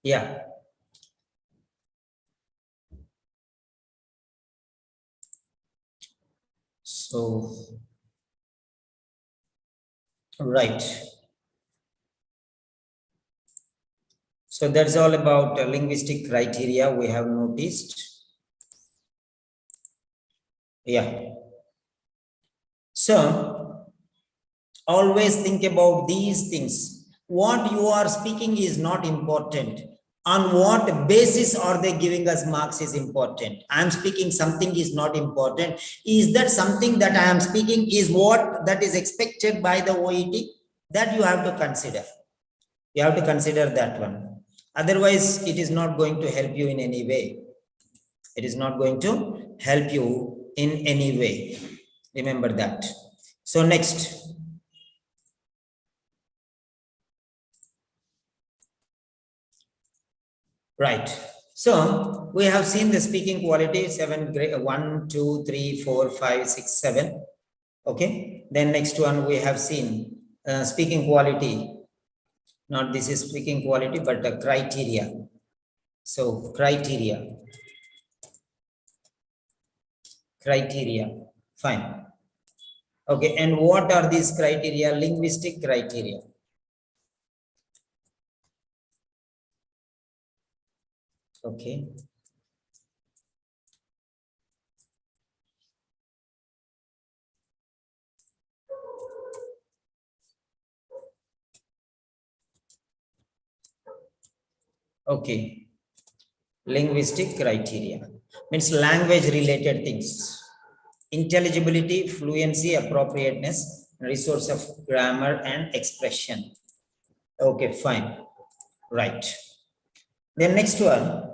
Yeah. So, right. So that's all about linguistic criteria we have noticed. Yeah. So always think about these things. What you are speaking is not important. On what basis are they giving us marks is important. I am speaking something is not important. Is that something that I am speaking is what that is expected by the OET? That you have to consider. You have to consider that one. Otherwise, it is not going to help you in any way. It is not going to help you in any way. Remember that. So next. Right. So we have seen the speaking quality 7 grade 1, 2, 3, 4, 5, 6, 7. Okay. Then next one we have seen speaking quality. Not this is speaking quality, but the criteria. So criteria. Fine. Okay. And what are these criteria? Linguistic criteria. Okay. Okay. Linguistic criteria means language related things. Intelligibility, fluency, appropriateness, resource of grammar and expression. Okay, fine. Right. Then next one.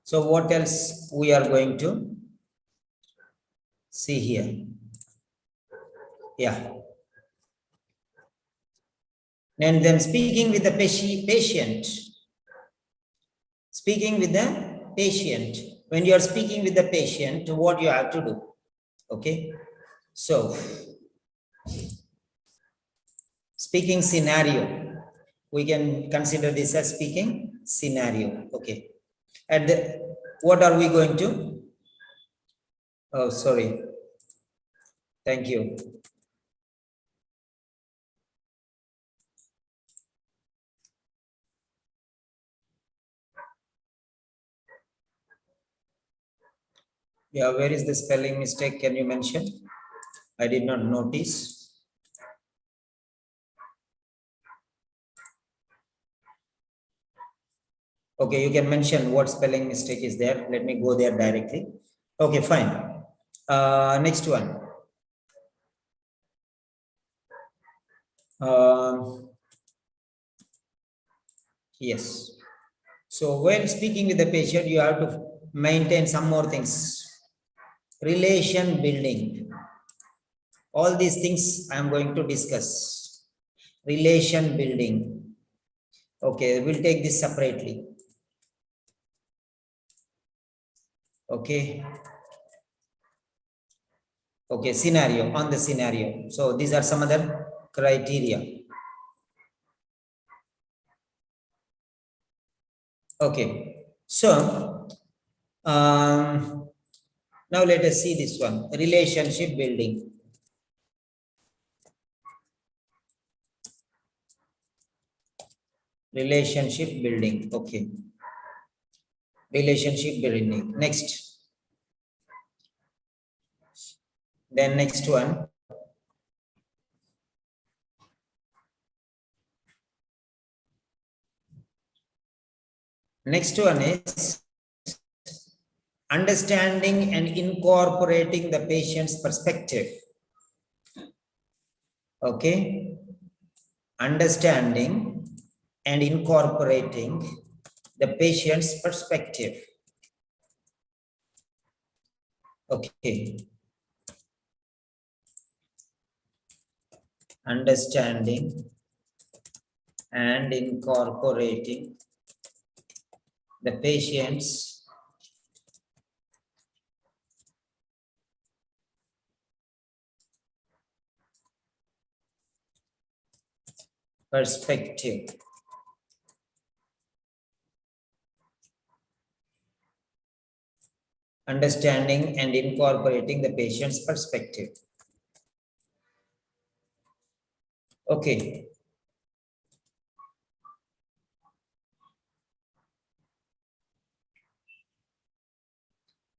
So what else we are going to see here? Yeah. And then speaking with the patient. Speaking with the patient. When you are speaking with the patient, what you have to do? Okay. So speaking scenario. We can consider this as speaking scenario. Okay. And what are we going to? Oh, sorry. Thank you. Yeah, where is the spelling mistake? Can you mention? I did not notice. Okay, you can mention what spelling mistake is there. Let me go there directly. Okay, fine. Next one. Yes. So when speaking with the patient, you have to maintain some more things. Relation building. All these things I am going to discuss. Relation building. Okay, we'll take this separately. Okay. Okay, scenario, on the scenario. So these are some other criteria. Okay, so now let us see this one, relationship building. Relationship building, okay. Relationship building, next. Then next one. Next one is understanding and incorporating the patient's perspective. Okay. Understanding and incorporating the patient's perspective. Okay. Understanding and incorporating the patient's perspective. Understanding and incorporating the patient's perspective. Okay.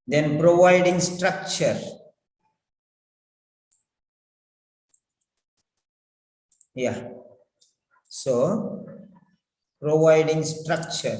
Then providing structure. Yeah. So providing structure.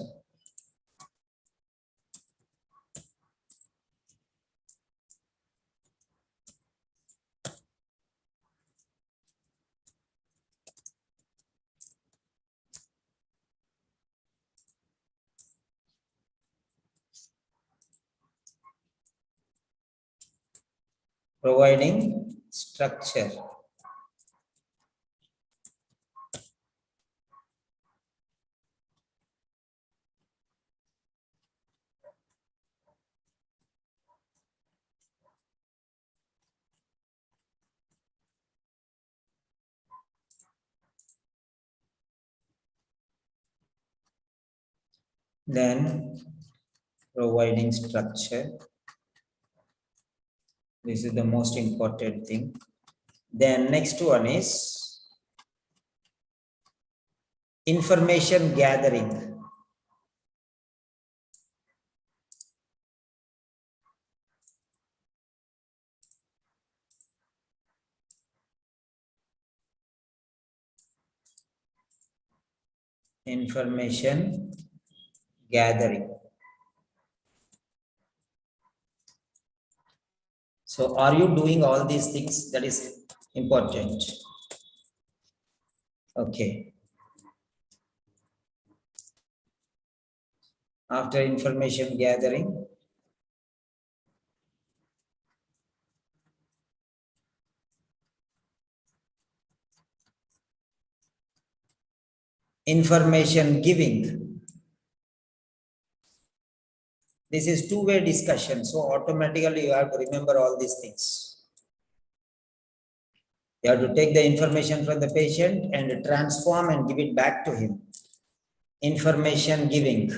Providing structure. Then providing structure. This is the most important thing. Then next one is information gathering. Information gathering. So are you doing all these things? That is important. Okay. After information gathering, information giving. This is two-way discussion. So automatically you have to remember all these things. You have to take the information from the patient and transform and give it back to him. Information giving.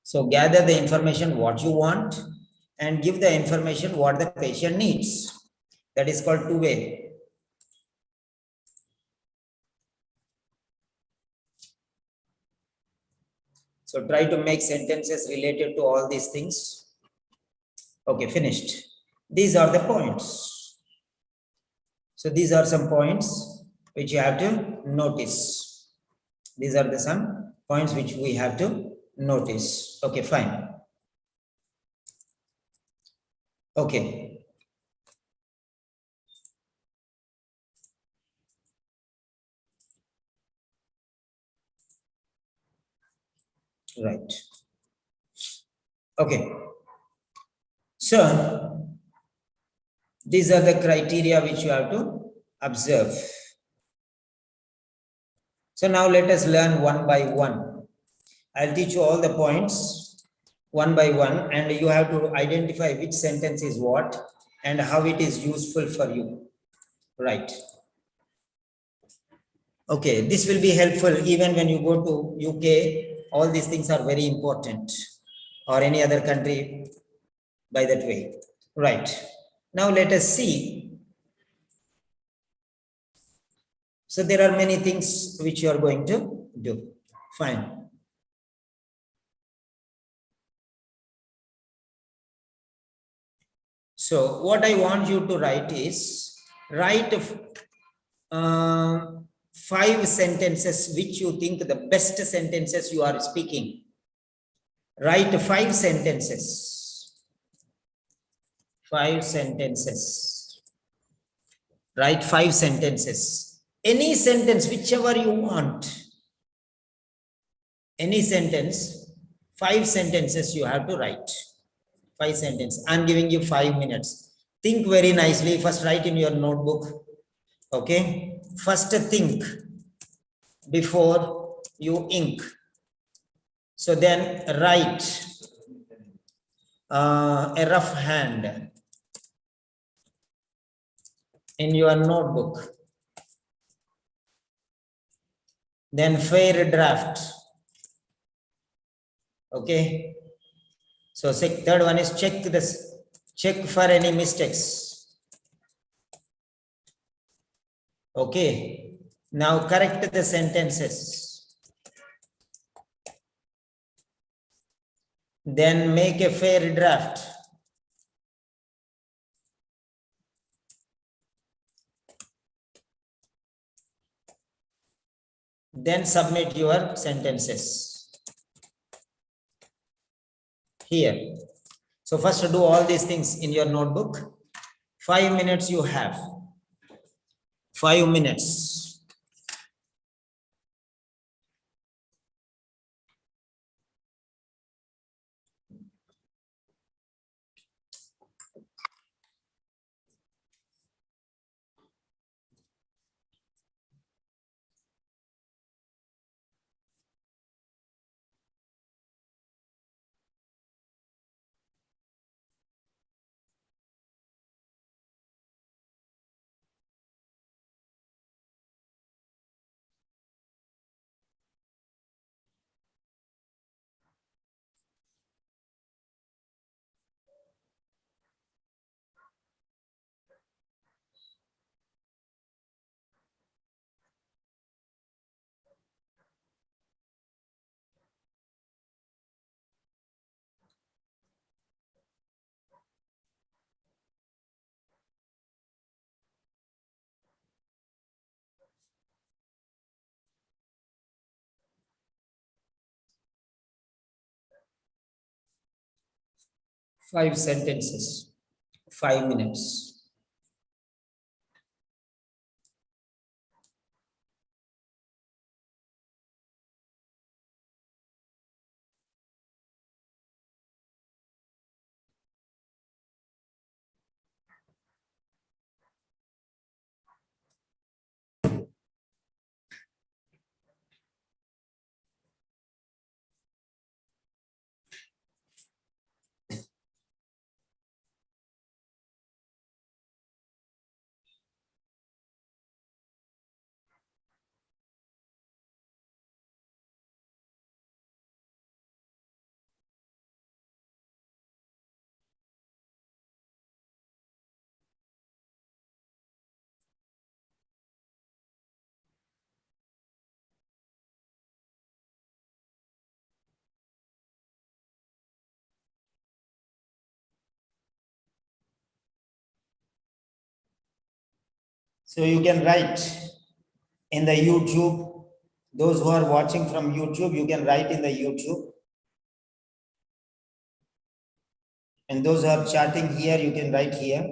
So gather the information what you want and give the information what the patient needs. That is called two-way. So try to make sentences related to all these things. Okay, finished. These are the points. So these are some points which you have to notice. These are the some points which we have to notice. Okay, fine. Okay. Right. Okay. So these are the criteria which you have to observe. So now let us learn one by one. I'll teach you all the points one by one, and you have to identify which sentence is what and how it is useful for you. Right. Okay, this will be helpful even when you go to UK. All these things are very important, or any other country by that way. Right. Now let us see. So there are many things which you are going to do. Fine. So what I want you to write is, write 5 sentences which you think the best sentences you are speaking. Write 5 sentences. 5 sentences. Write 5 sentences. Any sentence, whichever you want. Any sentence, 5 sentences you have to write. 5 sentences. I'm giving you 5 minutes. Think very nicely. First write in your notebook. Okay. First think before you ink. So then write a rough hand. in your notebook. Then fair draft. Okay. So third one is check for any mistakes. Okay. Now correct the sentences. Then make a fair draft. Then submit your sentences here. So first do all these things in your notebook. 5 minutes you have. 5 minutes. Five sentences. 5 minutes. So you can write in the YouTube. Those who are watching from YouTube, you can write in the YouTube. And those who are chatting here, you can write here.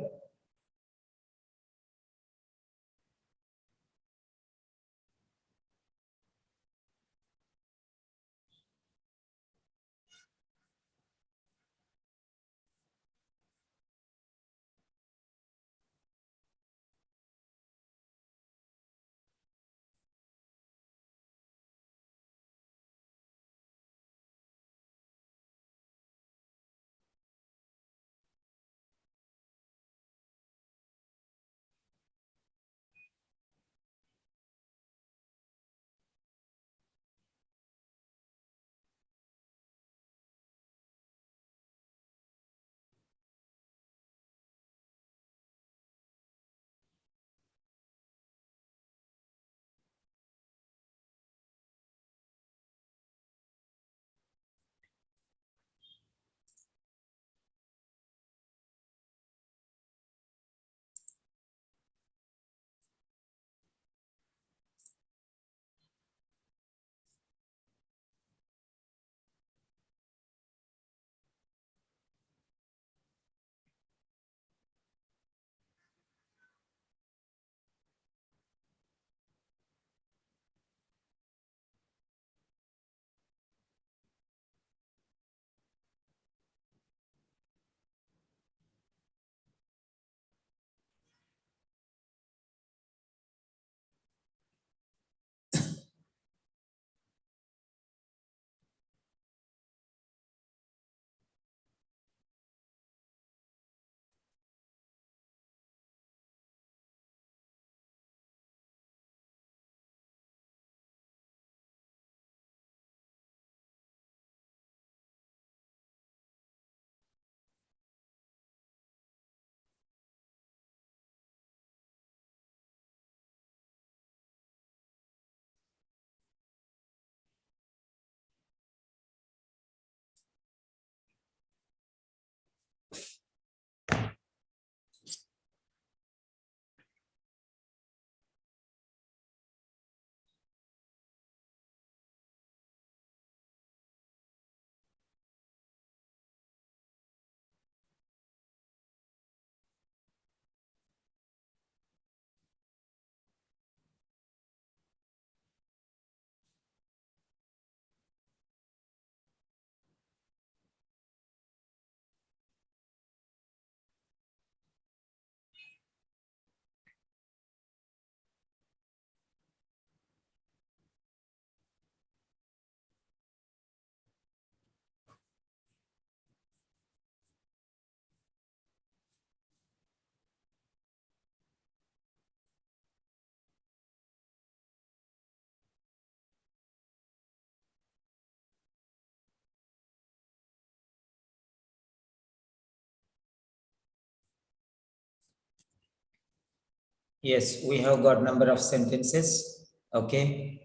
Yes, we have got number of sentences. Okay.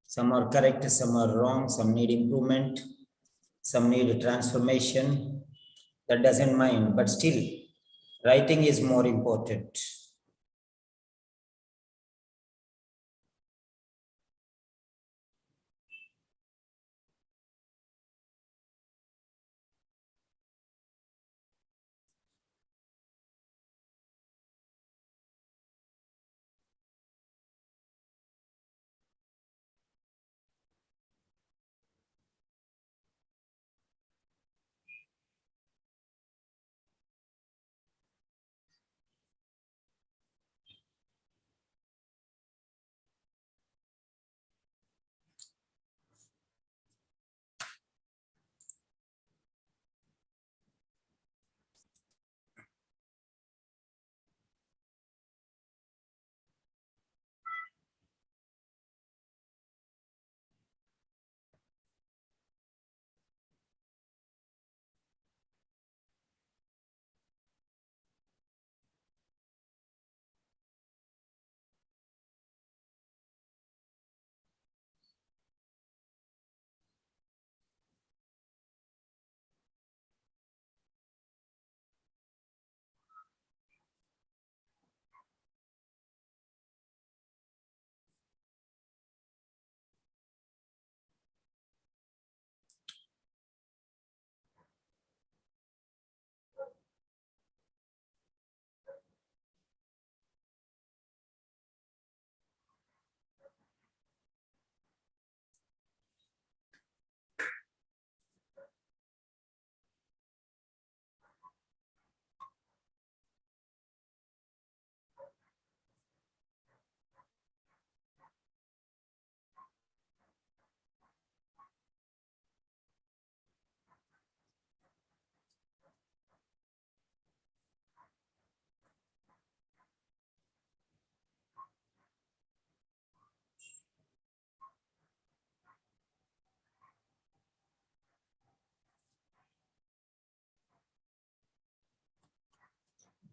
Some are correct, some are wrong, some need improvement, some need transformation. That doesn't mind, but still, writing is more important.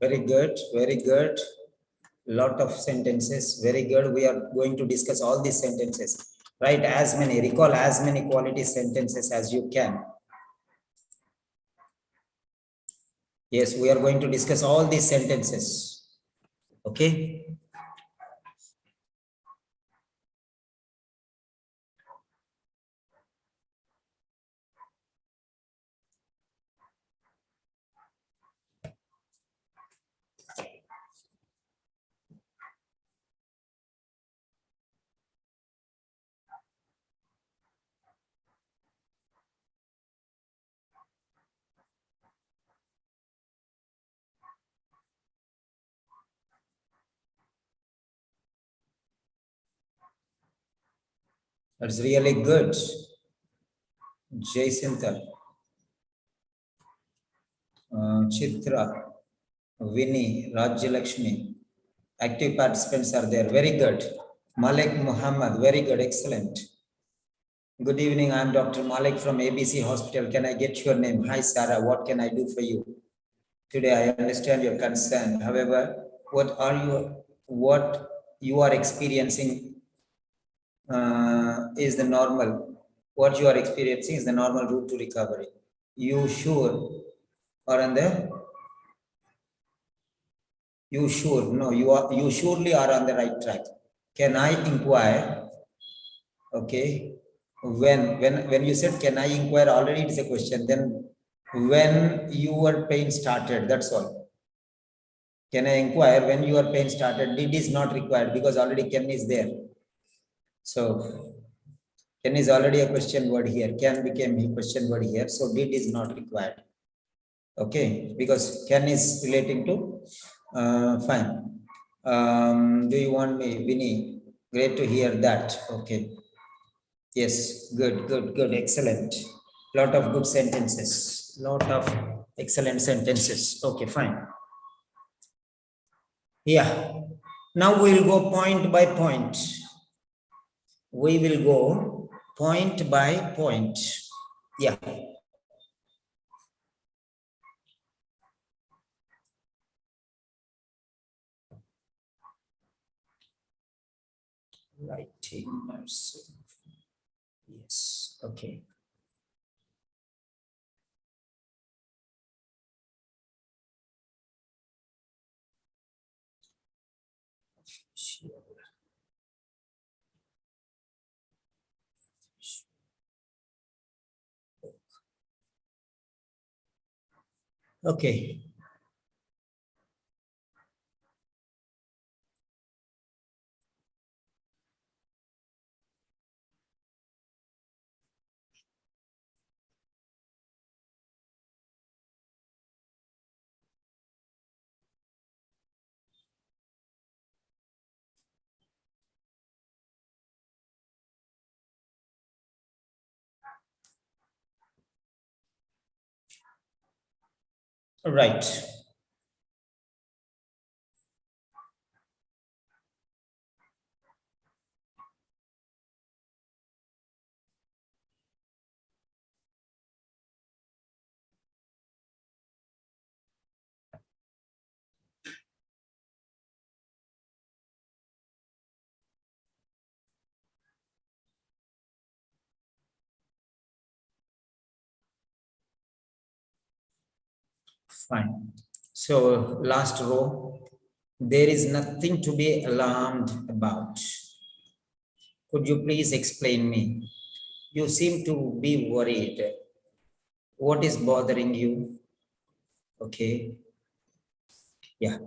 Very good, very good. Lot of sentences, very good. We are going to discuss all these sentences. Write as many, recall as many quality sentences as you can. Yes, we are going to discuss all these sentences. Okay. That's really good. Jacinta, Chitra, Vinny, Rajyalakshmi. Active participants are there. Very good. Malik Muhammad, very good, excellent. Good evening, I'm Dr. Malik from ABC Hospital. Can I get your name? Hi, Sarah, what can I do for you? Today, I understand your concern. However, what you are experiencing is the normal. What you are experiencing is the normal route to recovery. You sure are on the, you sure, no, you surely are on the right track. Can I inquire? Okay. When you said, can I inquire, already it's a question. Then when your pain started, that's all. Can I inquire when your pain started? Did is not required because already can is there. So can is already a question word here. Can became a question word here. So did is not required. Okay, because can is relating to fine. Do you want me, Vinny? Great to hear that. Okay. Yes, good, good, good, excellent. Lot of good sentences. Lot of excellent sentences. Okay, fine. Yeah. Now we'll go point by point. We will go point by point. Yeah. Writing, nursing. Yes, okay. Sure. Okay. Right. Fine. So last row, there is nothing to be alarmed about. Could you please explain me? You seem to be worried. What is bothering you? Okay. Yeah.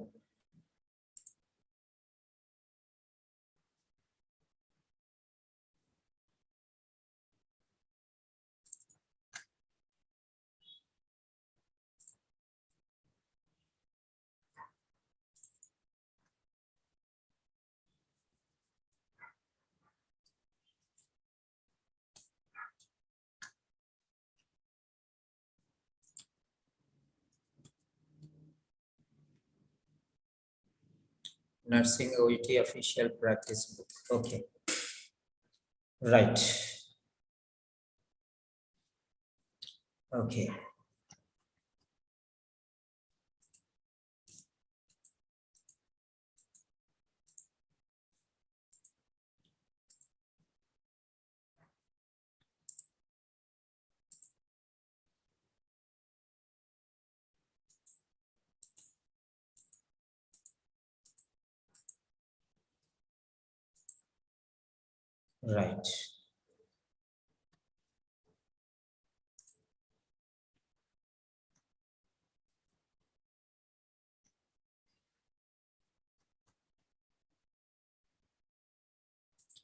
Nursing OET official practice book. Okay. Right. Okay. Right.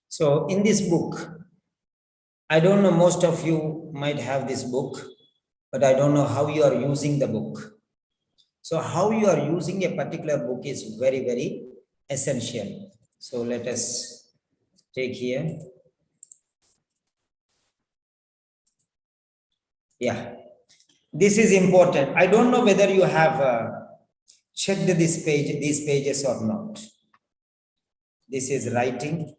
So in this book, I don't know, most of you might have this book, but I don't know how you are using the book. So how you are using a particular book is very, very essential. So let us take here. Yeah, this is important. I don't know whether you have checked this page, these pages or not. This is writing,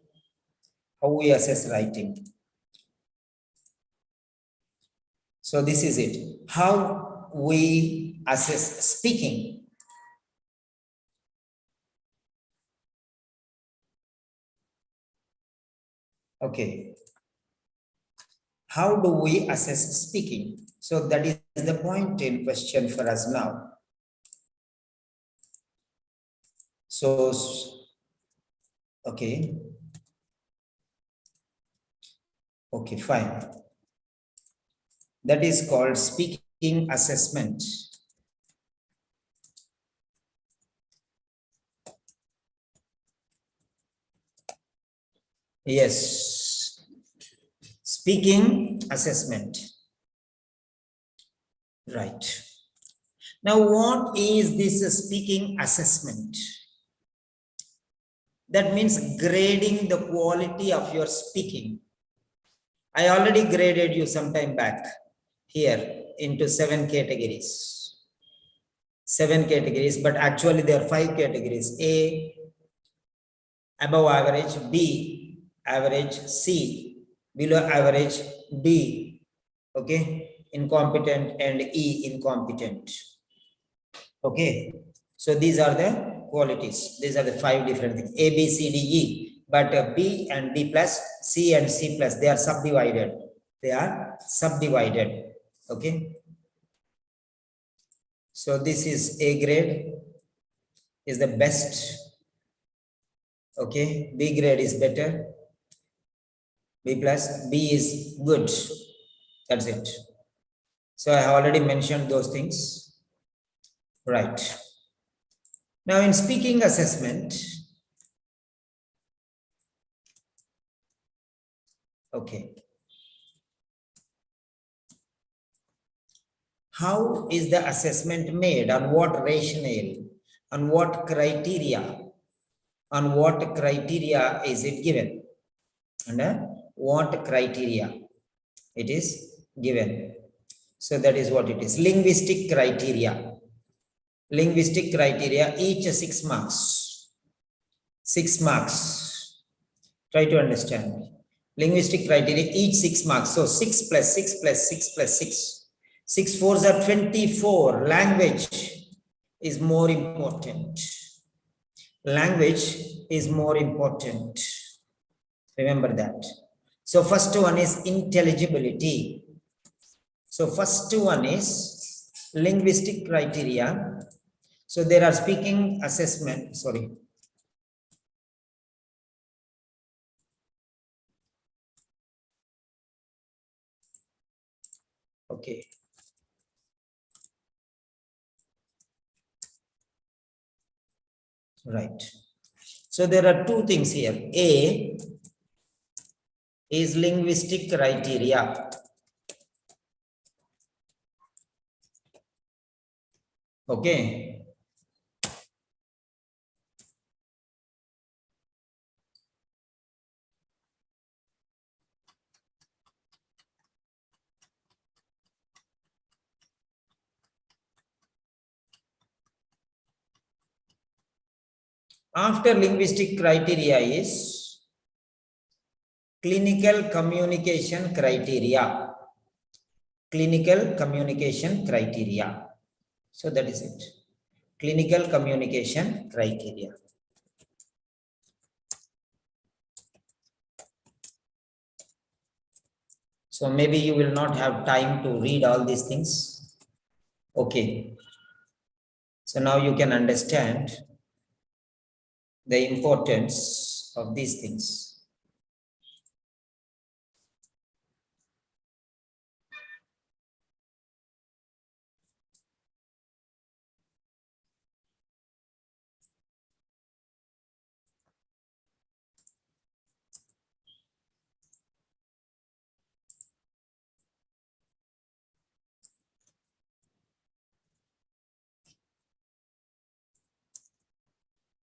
how we assess writing. So this is it. How we assess speaking. Okay. How do we assess speaking? So that is the point in question for us now. So, okay. Okay, fine. That is called speaking assessment. Yes. Speaking assessment. Right. Now, what is this speaking assessment? That means grading the quality of your speaking. I already graded you some time back here into 7 categories. 7 categories, but actually there are 5 categories. A, above average; B, average; C, below average; D, okay, incompetent; and E, incompetent. Okay, so these are the qualities. These are the 5 different things: A, B, C, D, E. but B and B plus, C and C plus, they are subdivided. They are subdivided. Okay. So this is A grade is the best. Okay. B grade is better. B plus, B is good. That's it. So I have already mentioned those things. Right. Now in speaking assessment, okay. How is the assessment made? On what rationale? On what criteria? On what criteria is it given? Under what criteria it is given? So that is what it is. Linguistic criteria. Linguistic criteria, each 6 marks. 6 marks. Try to understand. Linguistic criteria, each 6 marks. So 6 plus 6 plus 6 plus 6. 6 fours are 24. Language is more important. Language is more important. Remember that. So first one is intelligibility. So first one is linguistic criteria. So there are speaking assessment, sorry. Okay. Right. So there are two things here. A is linguistic criteria. Okay. After linguistic criteria is clinical communication criteria. Clinical communication criteria. So that is it. Clinical communication criteria. So maybe you will not have time to read all these things. Okay. So now you can understand the importance of these things.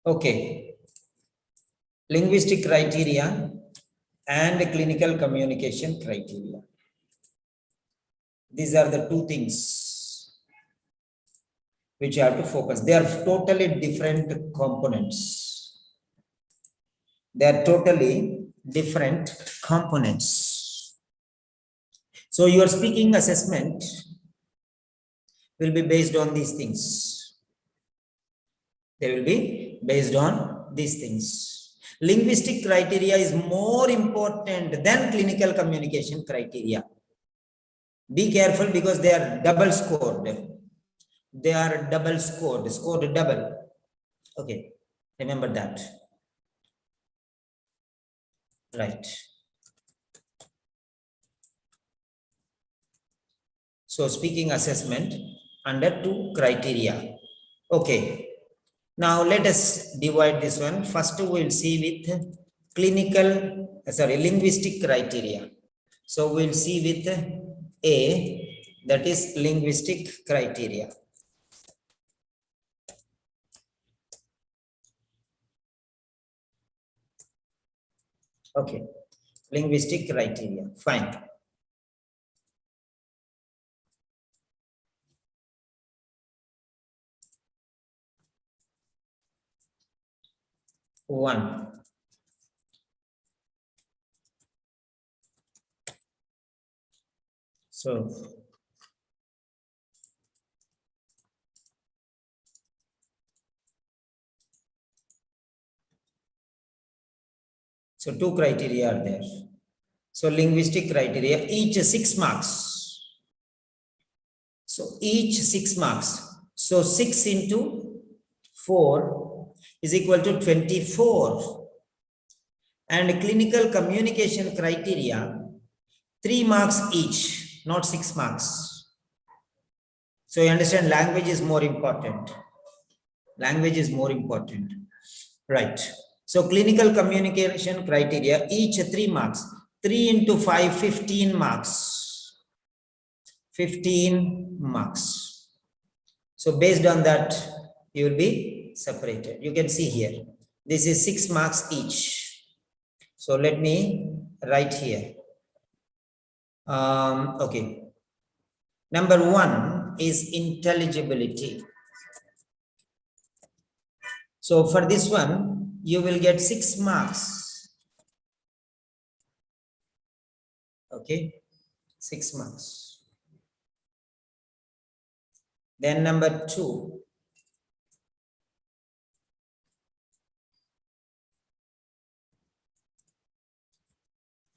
Okay. Linguistic criteria and clinical communication criteria. These are the two things which you have to focus. They are totally different components. They are totally different components. So your speaking assessment will be based on these things. They will be based on these things. Linguistic criteria is more important than clinical communication criteria. Be careful because they are double scored. They are double scored, scored double. Okay, remember that. Right. So speaking assessment under two criteria. Okay. Now let us divide this one. First we'll see with linguistic criteria. So we'll see with A, that is linguistic criteria. Okay, linguistic criteria, fine. One. So So 2 criteria are there. So linguistic criteria, each 6 marks. So each 6 marks. So 6 into 4 is equal to 24. And clinical communication criteria, 3 marks each, not 6 marks. So you understand, language is more important. Language is more important. Right. So clinical communication criteria, each 3 marks. 3 into 5, 15 marks. 15 marks. So based on that, you will be separated. You can see here. This is 6 marks each. So let me write here. Okay. Number 1 is intelligibility. So for this one, you will get 6 marks. Okay, 6 marks. Then number 2.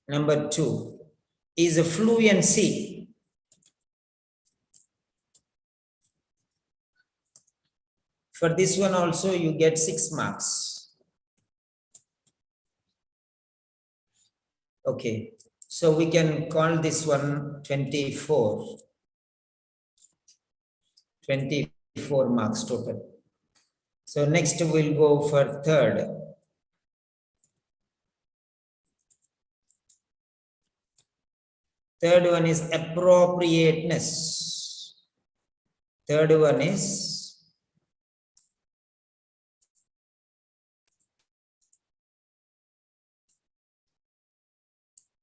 Number 2 is a fluency. For this one also you get 6 marks. Okay, so we can call this one 24. 24 marks total. So next we'll go for third. Third one is appropriateness. Third one is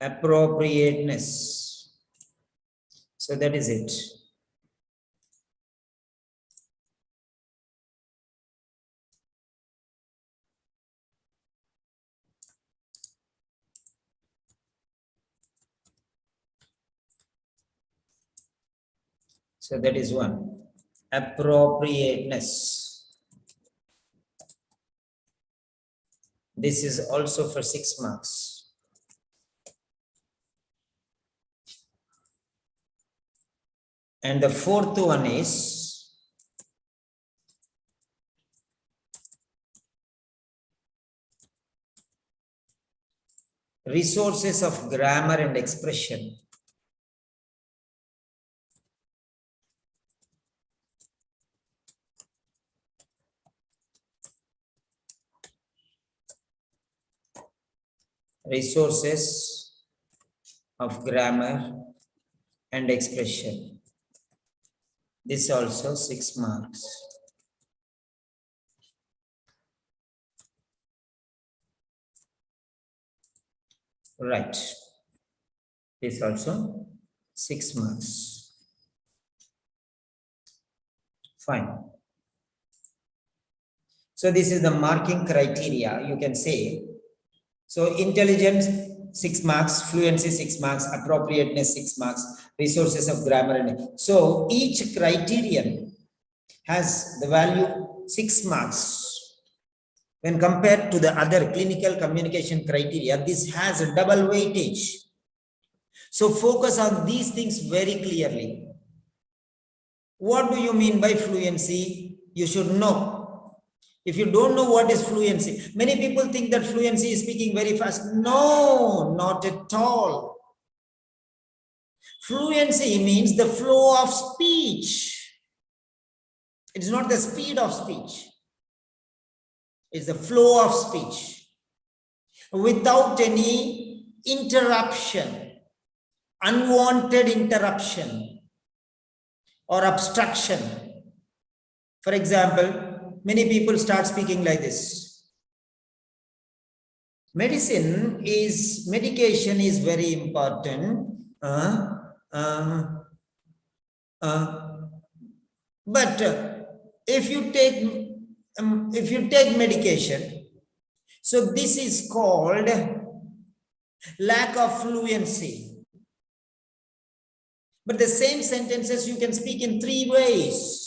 appropriateness. So that is it. So that is one. Appropriateness. This is also for 6 marks. And the fourth one is resources of grammar and expression. Resources of grammar and expression. This also 6 marks. Right. This also 6 marks. Fine. So this is the marking criteria, you can say. So intelligence 6 marks, fluency 6 marks, appropriateness 6 marks, resources of grammar. And so each criterion has the value 6 marks. When compared to the other clinical communication criteria, this has a double weightage. So focus on these things very clearly. What do you mean by fluency? You should know. If you don't know what is fluency, many people think that fluency is speaking very fast. No, not at all. Fluency means the flow of speech. It's not the speed of speech. It's the flow of speech without any interruption, unwanted interruption or obstruction. For example, many people start speaking like this. Medication is very important. But if you take medication, so this is called lack of fluency. But the same sentences you can speak in 3 ways.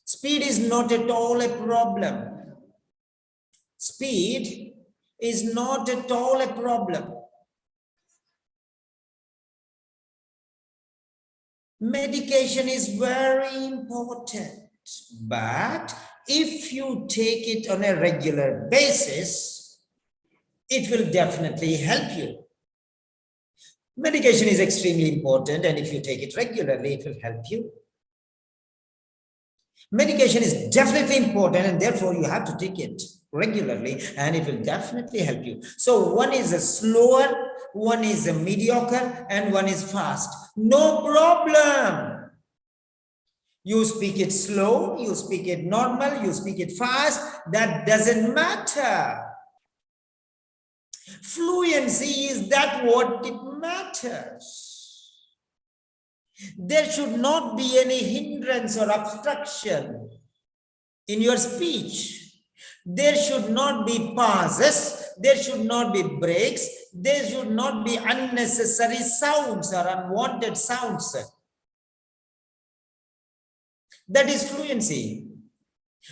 Speed is not at all a problem. Speed is not at all a problem. Medication is very important, but if you take it on a regular basis, it will definitely help you. Medication is extremely important, and if you take it regularly, it will help you. Medication is definitely important, and therefore you have to take it regularly, and it will definitely help you. So one is a slower, one is a mediocre, and one is fast. No problem. You speak it slow, you speak it normal, you speak it fast, that doesn't matter. Fluency is that what it matters. There should not be any hindrance or obstruction in your speech. There should not be pauses. There should not be breaks. There should not be unnecessary sounds or unwanted sounds. That is fluency.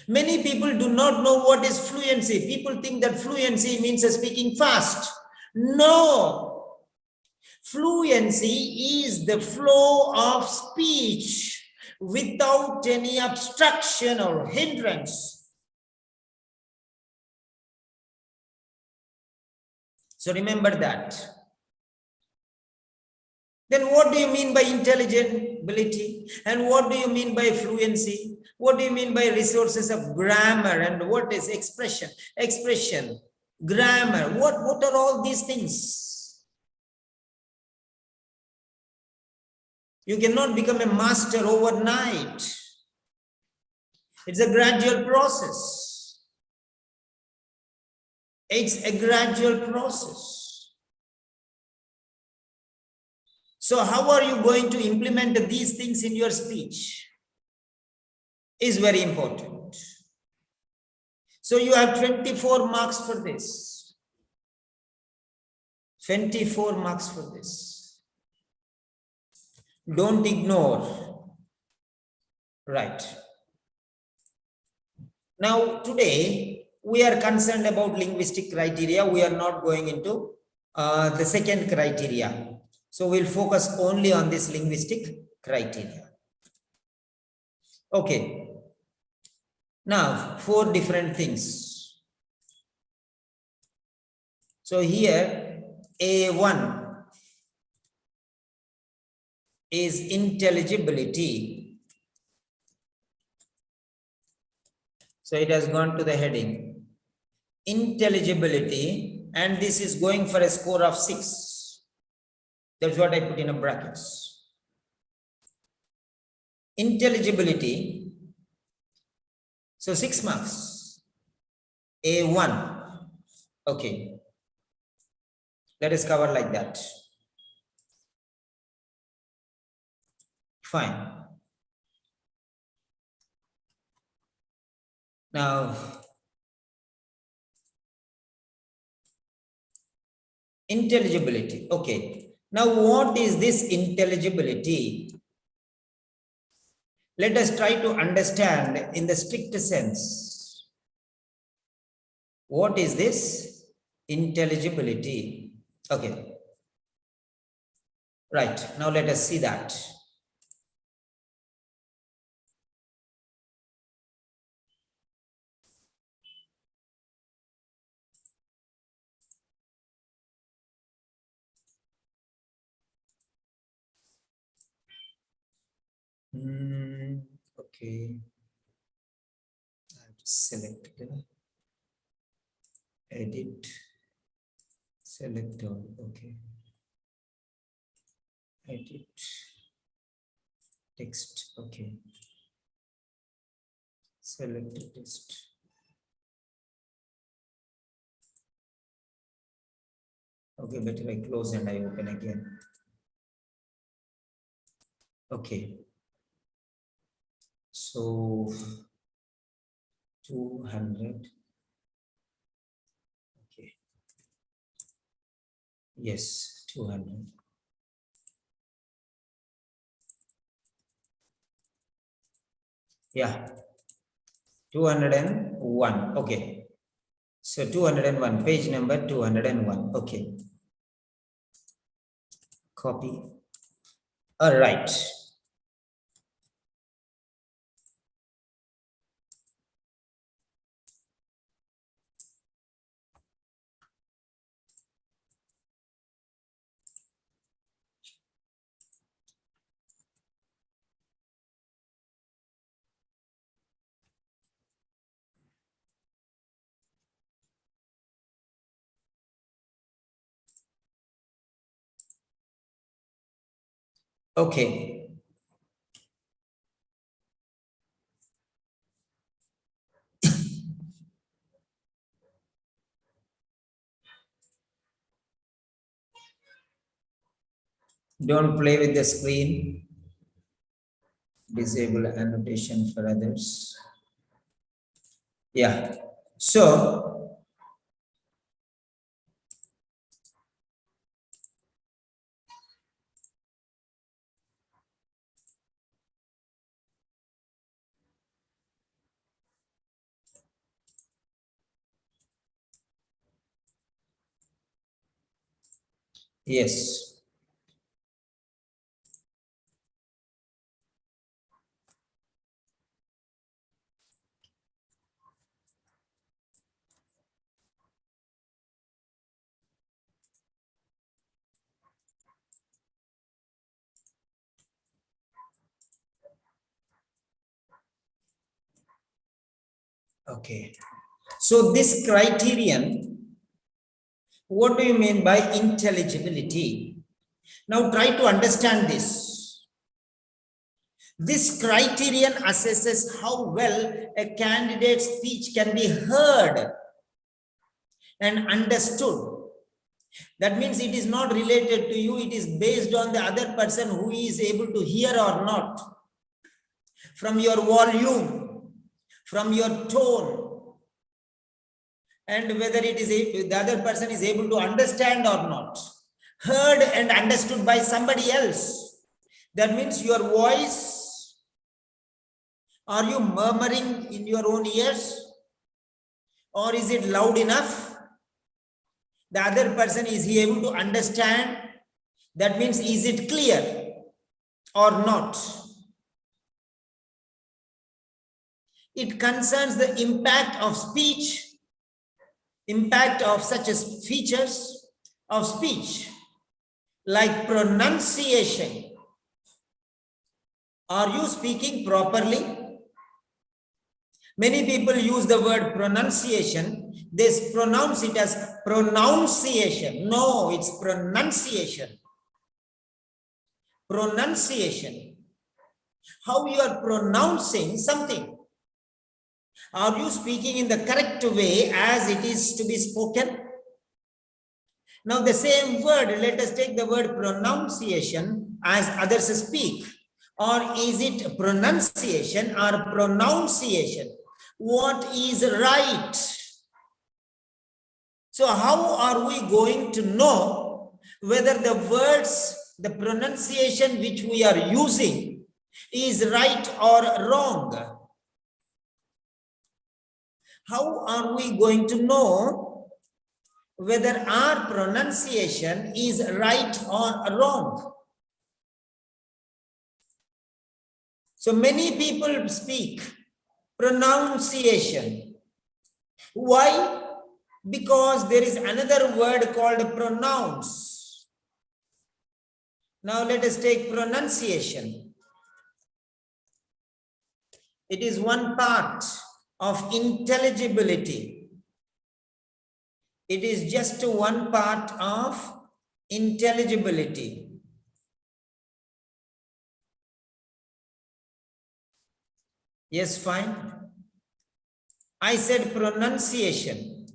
Many people do not know what is fluency. People think that fluency means speaking fast. No. Fluency is the flow of speech without any obstruction or hindrance. So remember that. Then what do you mean by intelligibility? And what do you mean by fluency? What do you mean by resources of grammar? And what is expression? Expression, grammar. What are all these things? You cannot become a master overnight. It's a gradual process. It's a gradual process. So how are you going to implement these things in your speech? Is very important. So you have 24 marks for this. 24 marks for this. Don't ignore. Right. Now, today, we are concerned about linguistic criteria. We are not going into the second criteria. So we'll focus only on this linguistic criteria. Okay. Now, 4 different things. So here, A1 is intelligibility. So it has gone to the heading. Intelligibility, and this is going for a score of 6. That's what I put in a brackets. Intelligibility. So 6 marks. A1. Okay. Let us cover like that. Fine. Now, intelligibility. Okay. Now, what is this intelligibility? Let us try to understand in the strict sense. What is this intelligibility? Okay. Right. Now, let us see that. Okay. I have to select edit, select all. Okay. Edit text. Okay. Select text. Okay, better I close and I open again. Okay. So 200. Okay. Yes, 200. Yeah. 201. Okay. So 201, page number 201. Okay. Copy. All right. Okay. Don't play with the screen. Disable annotation for others. Yeah. So, yes. Okay. So this criterion, what do you mean by intelligibility? Now try to understand this. This criterion assesses how well a candidate's speech can be heard and understood. That means it is not related to you, it is based on the other person who is able to hear or not. From your volume, from your tone, and whether it is the other person is able to understand or not. Heard and understood by somebody else. That means your voice, are you murmuring in your own ears? Or is it loud enough? The other person, is he able to understand? That means, is it clear or not? It concerns the impact of speech, impact of such as features of speech, like pronunciation. Are you speaking properly? Many people use the word pronunciation. They pronounce it as pronunciation. No, it's pronunciation. Pronunciation. How you are pronouncing something. Are you speaking in the correct way as it is to be spoken? Now the same word, let us take the word pronunciation as others speak. Or is it pronunciation or pronunciation? What is right? So how are we going to know whether the words, the pronunciation which we are using is right or wrong? How are we going to know whether our pronunciation is right or wrong? So many people speak pronunciation. Why? Because there is another word called pronounce. Now let us take pronunciation. It is one part of intelligibility. It is just one part of intelligibility. Yes, fine. I said pronunciation.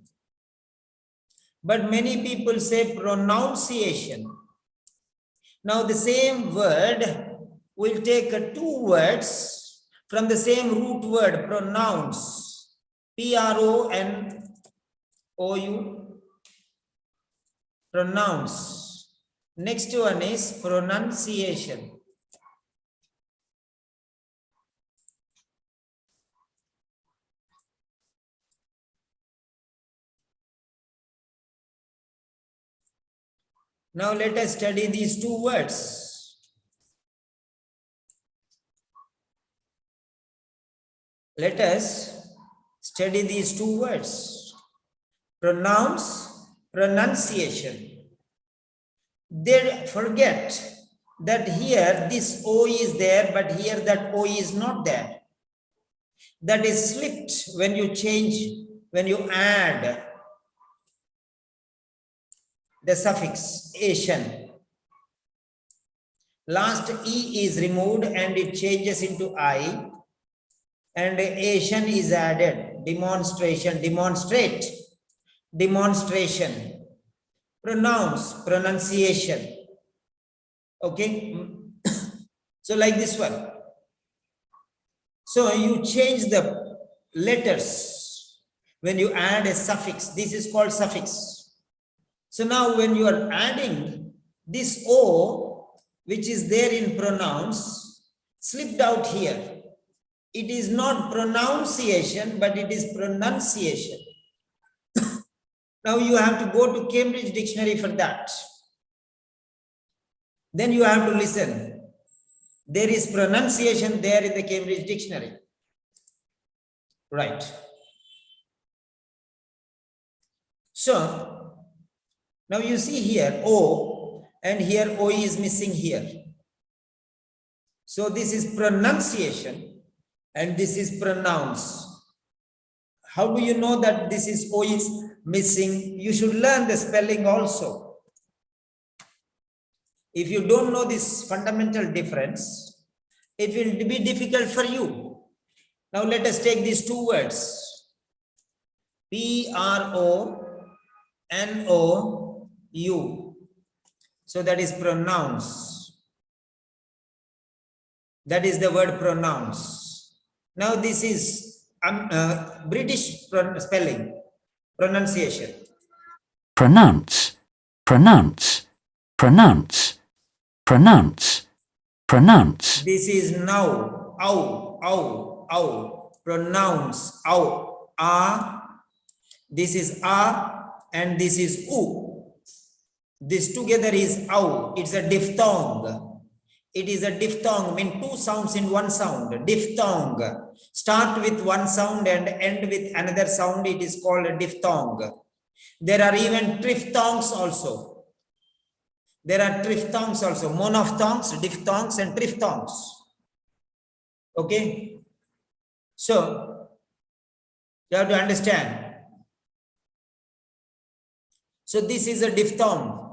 But many people say pronunciation. Now the same word, will take two words from the same root word, pronounce. P-R-O-N-O-U. Pronounce. Next one is pronunciation. Now let us study these two words. Let us study these two words. Pronounce, pronunciation. They forget that here this O is there, but here that O is not there. That is slipped when you change, when you add the suffix Asian. Last E is removed and it changes into I, and Asian is added. Demonstration, demonstrate, demonstration. Pronounce, pronunciation. Okay. So like this one. So you change the letters when you add a suffix. This is called suffix. So now when you are adding this O, which is there in pronounce, slipped out here. It is not pronunciation, but it is pronunciation. Now you have to go to Cambridge Dictionary for that. Then you have to listen. There is pronunciation there in the Cambridge Dictionary. Right. So now you see here O, and here O is missing here. So this is pronunciation and this is pronounce. How do you know that this is O is missing? You should learn the spelling also. If you don't know this fundamental difference, it will be difficult for you. Now let us take these two words. P-R-O-N-O-U. So that is pronounce. That is the word pronounce. Now this is British spelling, pronunciation. Pronounce, pronounce, pronounce, pronounce, pronounce. This is now, ow, ow, ow, pronounce, ow, ah. This is ah, and this is oo. This together is ow. It's a diphthong. It is a diphthong, mean two sounds in one sound. Diphthong. Start with one sound and end with another sound. It is called a diphthong. There are even triphthongs also. There are triphthongs also. Monophthongs, diphthongs, and triphthongs. Okay. So you have to understand. So this is a diphthong.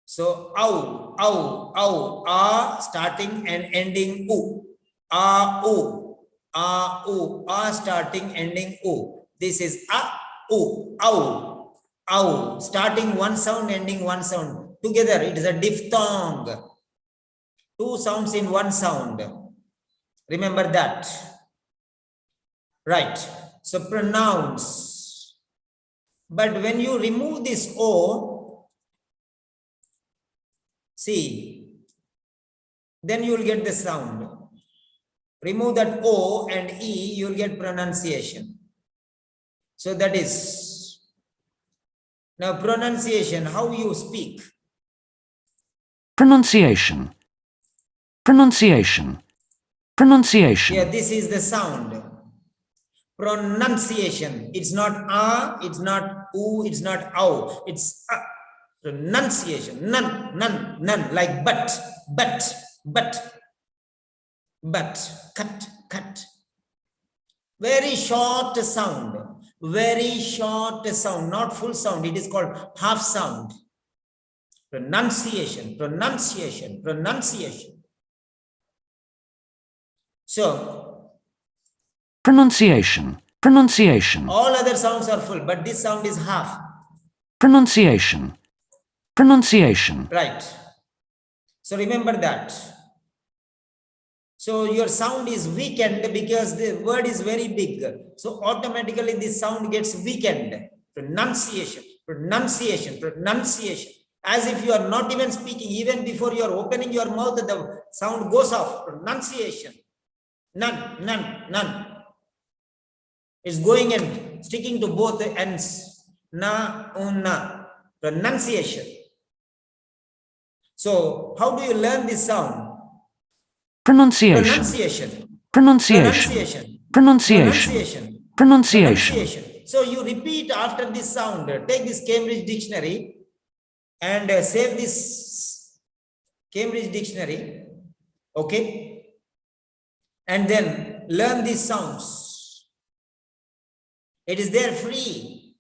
So ow, ow, ow, ah, starting and ending oo. Ah, oo, ah, oo, ah, starting, ending oo. This is ah, oo, ow, ow, starting one sound, ending one sound. Together it is a diphthong. Two sounds in one sound. Remember that. Right. So pronounce. But when you remove this O, see, then you will get the sound. Remove that O and E, you will get pronunciation. So that is. Now pronunciation, how you speak. Pronunciation, pronunciation, pronunciation. Yeah, this is the sound. Pronunciation. It's not ah, it's not oo, it's not ow. It's ah. Pronunciation. None, none, none. Like but, cut, cut. Very short sound. Very short sound. Not full sound. It is called half sound. Pronunciation, pronunciation, pronunciation. So, pronunciation, pronunciation. All other sounds are full, but this sound is half. Pronunciation, pronunciation. Right. So remember that. So your sound is weakened because the word is very big. So automatically this sound gets weakened. Pronunciation, pronunciation, pronunciation. As if you are not even speaking, even before you are opening your mouth, the sound goes off. Pronunciation. None, none, none. It's going and sticking to both ends. Na, una. Pronunciation. So how do you learn this sound? Pronunciation. Pronunciation. Pronunciation. Pronunciation. Pronunciation. Pronunciation. Pronunciation. Pronunciation. So you repeat after this sound. Take this Cambridge dictionary and save this Cambridge dictionary. Okay. And then learn these sounds. It is there free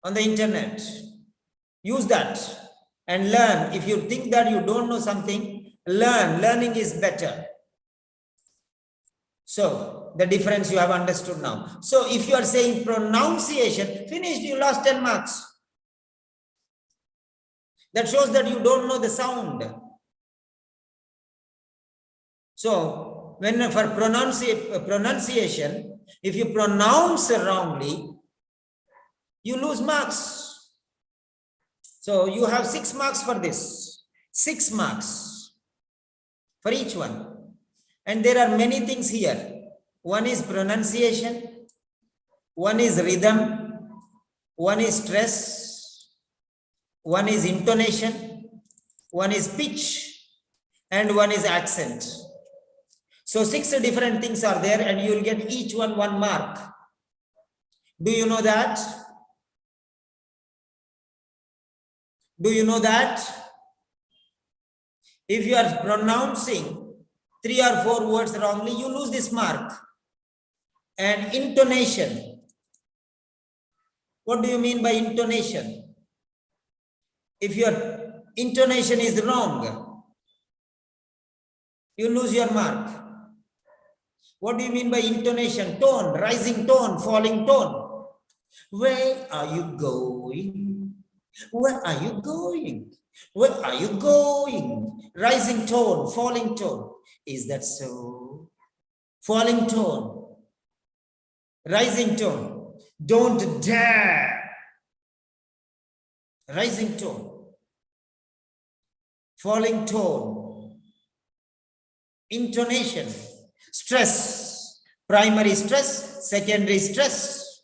on the internet. Use that and learn. If you think that you don't know something, learn. Learning is better. So the difference you have understood now. So if you are saying pronunciation, finished, you lost 10 marks. That shows that you don't know the sound. So when for pronunciation, if you pronounce wrongly, you lose marks. So you have 6 marks for this. 6 marks for each one. And there are many things here. One is pronunciation, one is rhythm, one is stress, one is intonation, one is pitch, and one is accent. So 6 different things are there, and you will get each one 1 mark. Do you know that? Do you know that? If you are pronouncing 3 or 4 words wrongly, you lose this mark. And intonation. What do you mean by intonation? If your intonation is wrong, you lose your mark. What do you mean by intonation? Tone, rising tone, falling tone. Where are you going? Where are you going? Where are you going? Rising tone, falling tone. Is that so? Falling tone. Rising tone. Don't dare. Rising tone. Falling tone. Intonation. Stress. Primary stress, secondary stress.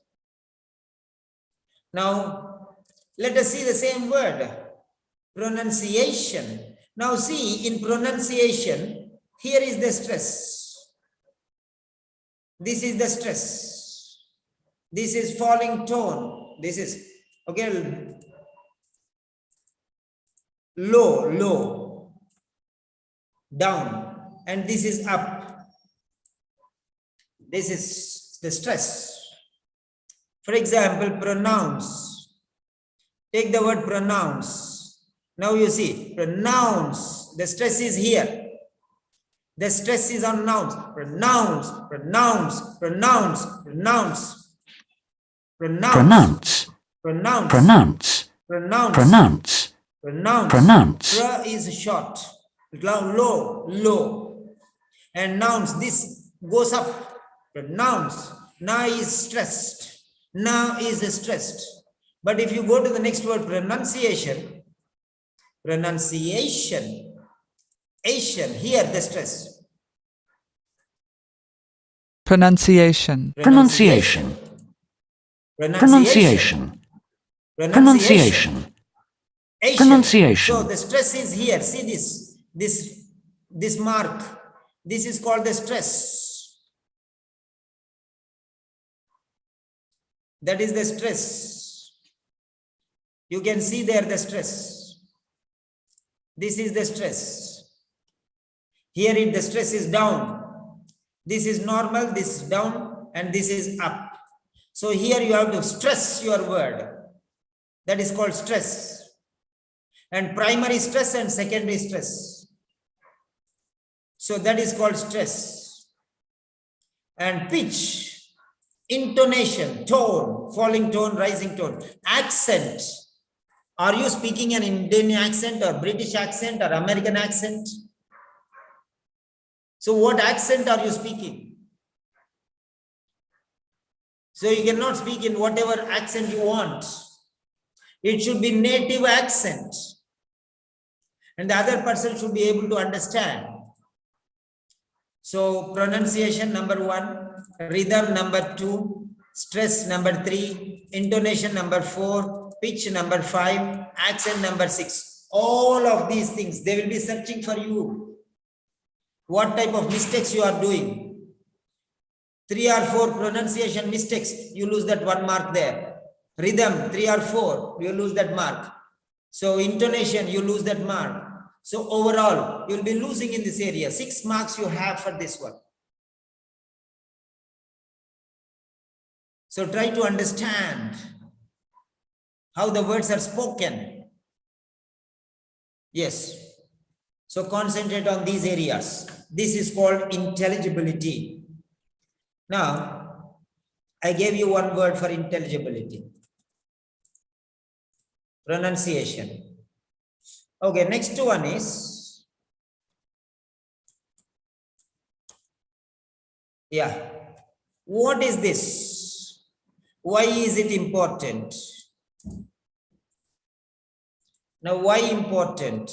Now, let us see the same word. Pronunciation. Now see, in pronunciation, here is the stress. This is the stress. This is falling tone. This is, okay, low, low, down, and this is up. This is the stress. For example, pronounce. Take the word pronounce. Now you see, pronounce. The stress is here. The stress is on nouns. Pronounce, pronounce, pronounce, pronounce. Pronounce. Pronounce. Pronounce. Pronounce. Pronounce. Pronounce. Pronounce. Pra is short. Low, low. And nouns, this goes up. Pronounce. Na is stressed. Na is stressed. But if you go to the next word, pronunciation. Pronunciation. Asian. Here the stress. Pronunciation. Pronunciation. Pronunciation. Pronunciation. Pronunciation. So the stress is here. See this mark. This is called the stress. That is the stress. You can see there the stress. This is the stress. Here the stress is down. This is normal, this is down, and this is up. So here you have to stress your word. That is called stress. And primary stress and secondary stress. So that is called stress. And pitch, intonation, tone, falling tone, rising tone, accent. Are you speaking an Indian accent or British accent or American accent? So what accent are you speaking? So you cannot speak in whatever accent you want. It should be native accent. And the other person should be able to understand. So pronunciation number 1, rhythm number 2, stress number 3, intonation number 4, pitch number 5, accent number 6. all of these things, they will be searching for you. What type of mistakes you are doing? 3 or 4 pronunciation mistakes, you lose that 1 mark there. Rhythm, 3 or 4, you lose that mark. So intonation, you lose that mark. So overall, you'll be losing in this area. 6 marks you have for this one. So try to understand how the words are spoken. Yes. So concentrate on these areas. This is called intelligibility. Now, I gave you one word for intelligibility. Pronunciation. Okay, next one is, yeah. What is this? Why is it important? Now, why important?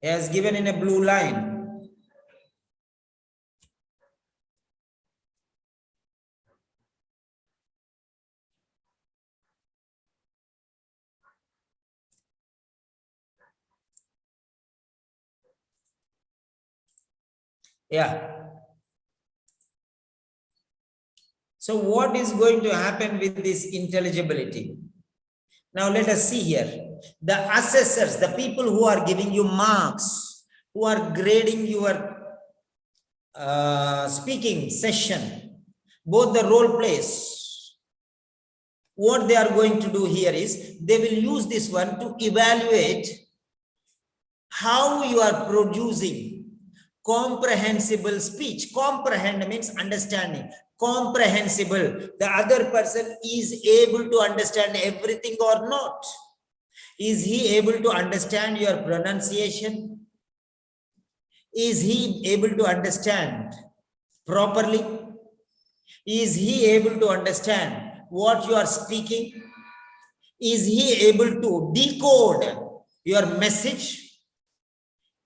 As given in a blue line. Yeah. So what is going to happen with this intelligibility? Now let us see here. The assessors, the people who are giving you marks, who are grading your speaking session, both the role plays, what they are going to do here is they will use this one to evaluate how you are producing comprehensible speech. Comprehend means understanding. Comprehensible. The other person is able to understand everything or not. Is he able to understand your pronunciation? Is he able to understand properly? Is he able to understand what you are speaking? Is he able to decode your message?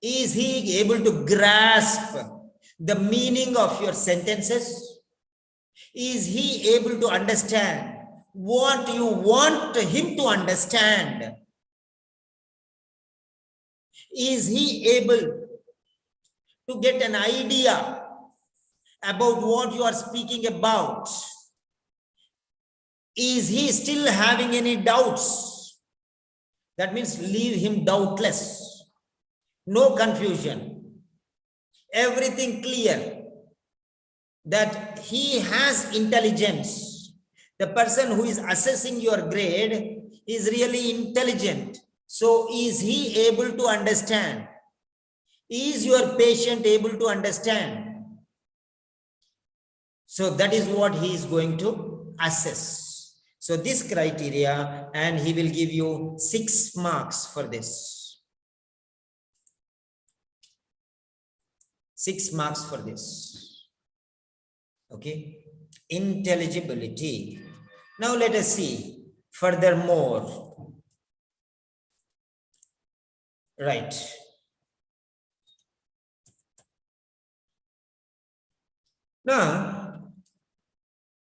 Is he able to grasp the meaning of your sentences? Is he able to understand what you want him to understand? Is he able to get an idea about what you are speaking about? Is he still having any doubts? That means leave him doubtless. No confusion. Everything clear. That he has intelligence. The person who is assessing your grade is really intelligent. So is he able to understand? Is your patient able to understand? So that is what he is going to assess. So this criteria, and he will give you 6 marks for this. 6 marks for this. Okay. Intelligibility. Now let us see furthermore. Right. Now,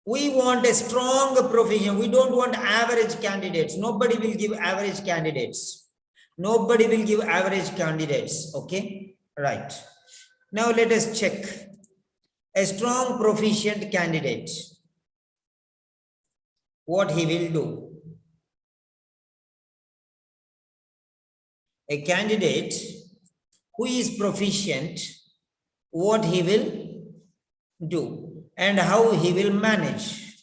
we want a strong provision. We don't want average candidates. Nobody will give average candidates. Nobody will give average candidates. Okay. Right. Now let us check a strong proficient candidate. What he will do. A candidate who is proficient, what he will do and how he will manage.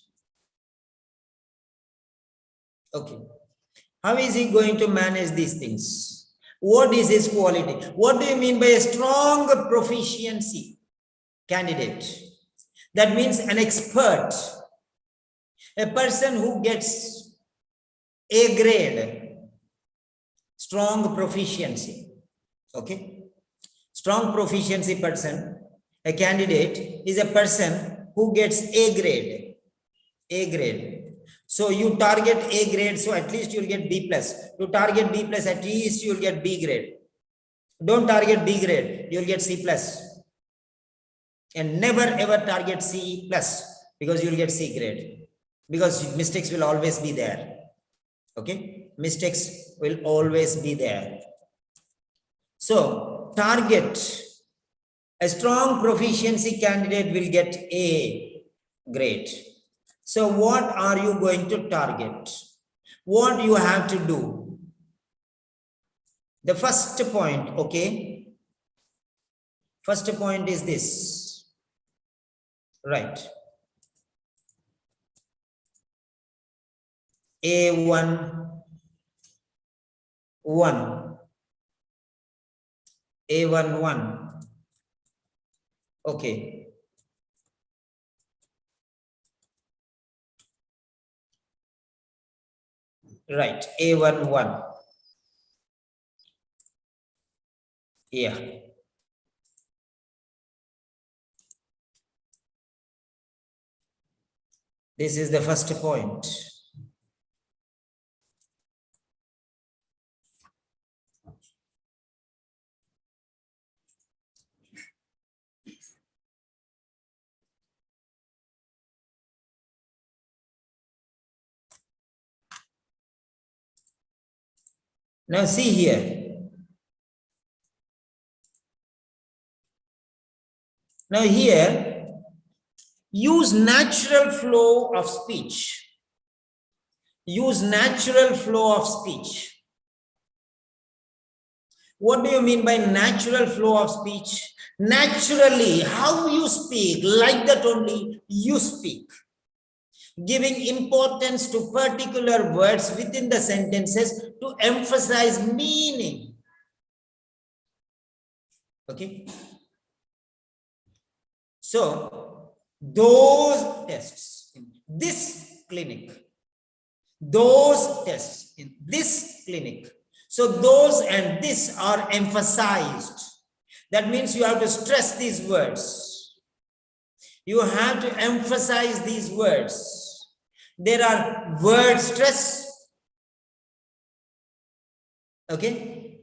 Okay. How is he going to manage these things? What is his quality? What do you mean by a strong proficiency candidate? That means an expert, a person who gets A grade, strong proficiency. Okay. Strong proficiency person, a candidate is a person who gets A grade. A grade. So you target A grade, so at least you'll get B plus. You target B plus, at least you'll get B grade. Don't target B grade, you'll get C plus. And never ever target C plus, because you'll get C grade, because mistakes will always be there. Okay, mistakes will always be there. So target a strong proficiency candidate will get A grade. So what are you going to target? What you have to do? The first point, okay? First point is this, right? A1, 1. A1, 1. Okay. Right, A1, 1. Yeah. This is the first point. Now see here. Now here, use natural flow of speech. Use natural flow of speech. What do you mean by natural flow of speech? Naturally, how you speak, like that only you speak. Giving importance to particular words within the sentences to emphasize meaning. Okay. So, those tests in this clinic, those tests in this clinic. So, those and this are emphasized. That means you have to stress these words. You have to emphasize these words. There are word stress. Okay.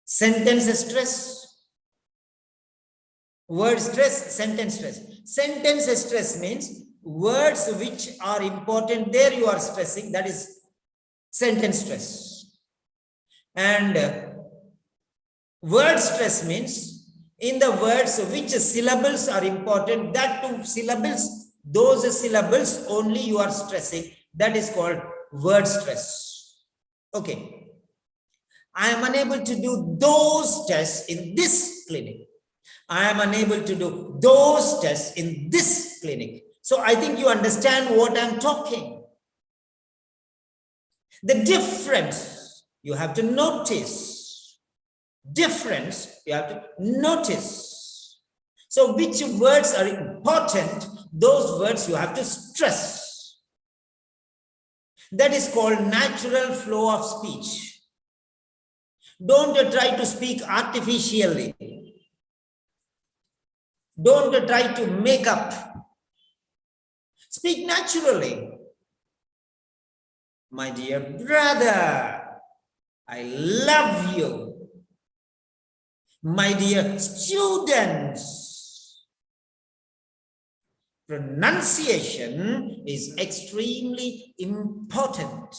Sentence stress. Word stress, sentence stress. Sentence stress means words which are important, there you are stressing, that is sentence stress. And word stress means in the words which syllables are important, that two syllables, those syllables only you are stressing, that is called word stress. Okay. I am unable to do those tests in this clinic. I am unable to do those tests in this clinic. So I think you understand what I'm talking. The difference you have to notice. Difference you have to notice. So which words are important, those words you have to stress. That is called natural flow of speech. Don't try to speak artificially. Don't try to make up. Speak naturally. My dear brother, I love you. My dear students, pronunciation is extremely important.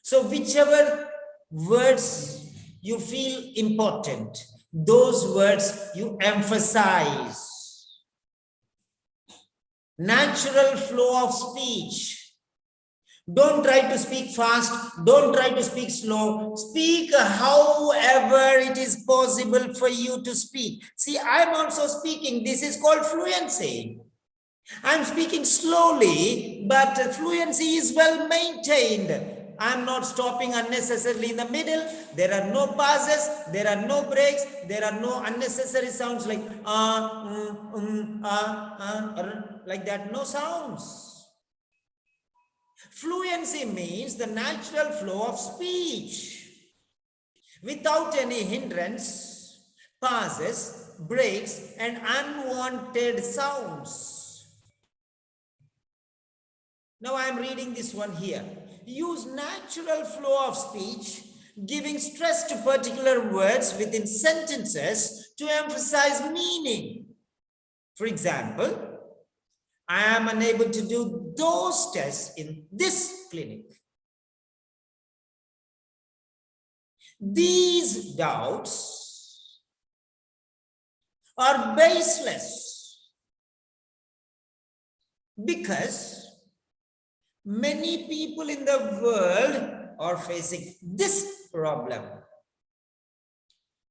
So whichever words you feel important, those words you emphasize. Natural flow of speech. Don't try to speak fast. Don't try to speak slow. Speak however it is possible for you to speak. See, I'm also speaking. This is called fluency. I'm speaking slowly, but fluency is well maintained. I'm not stopping unnecessarily in the middle. There are no pauses. There are no breaks. There are no unnecessary sounds like like that. No sounds. Fluency means the natural flow of speech without any hindrance, pauses, breaks, and unwanted sounds. Now I am reading this one here. Use natural flow of speech, giving stress to particular words within sentences to emphasize meaning. For example, I am unable to do those tests in this clinic. These doubts are baseless because many people in the world are facing this problem.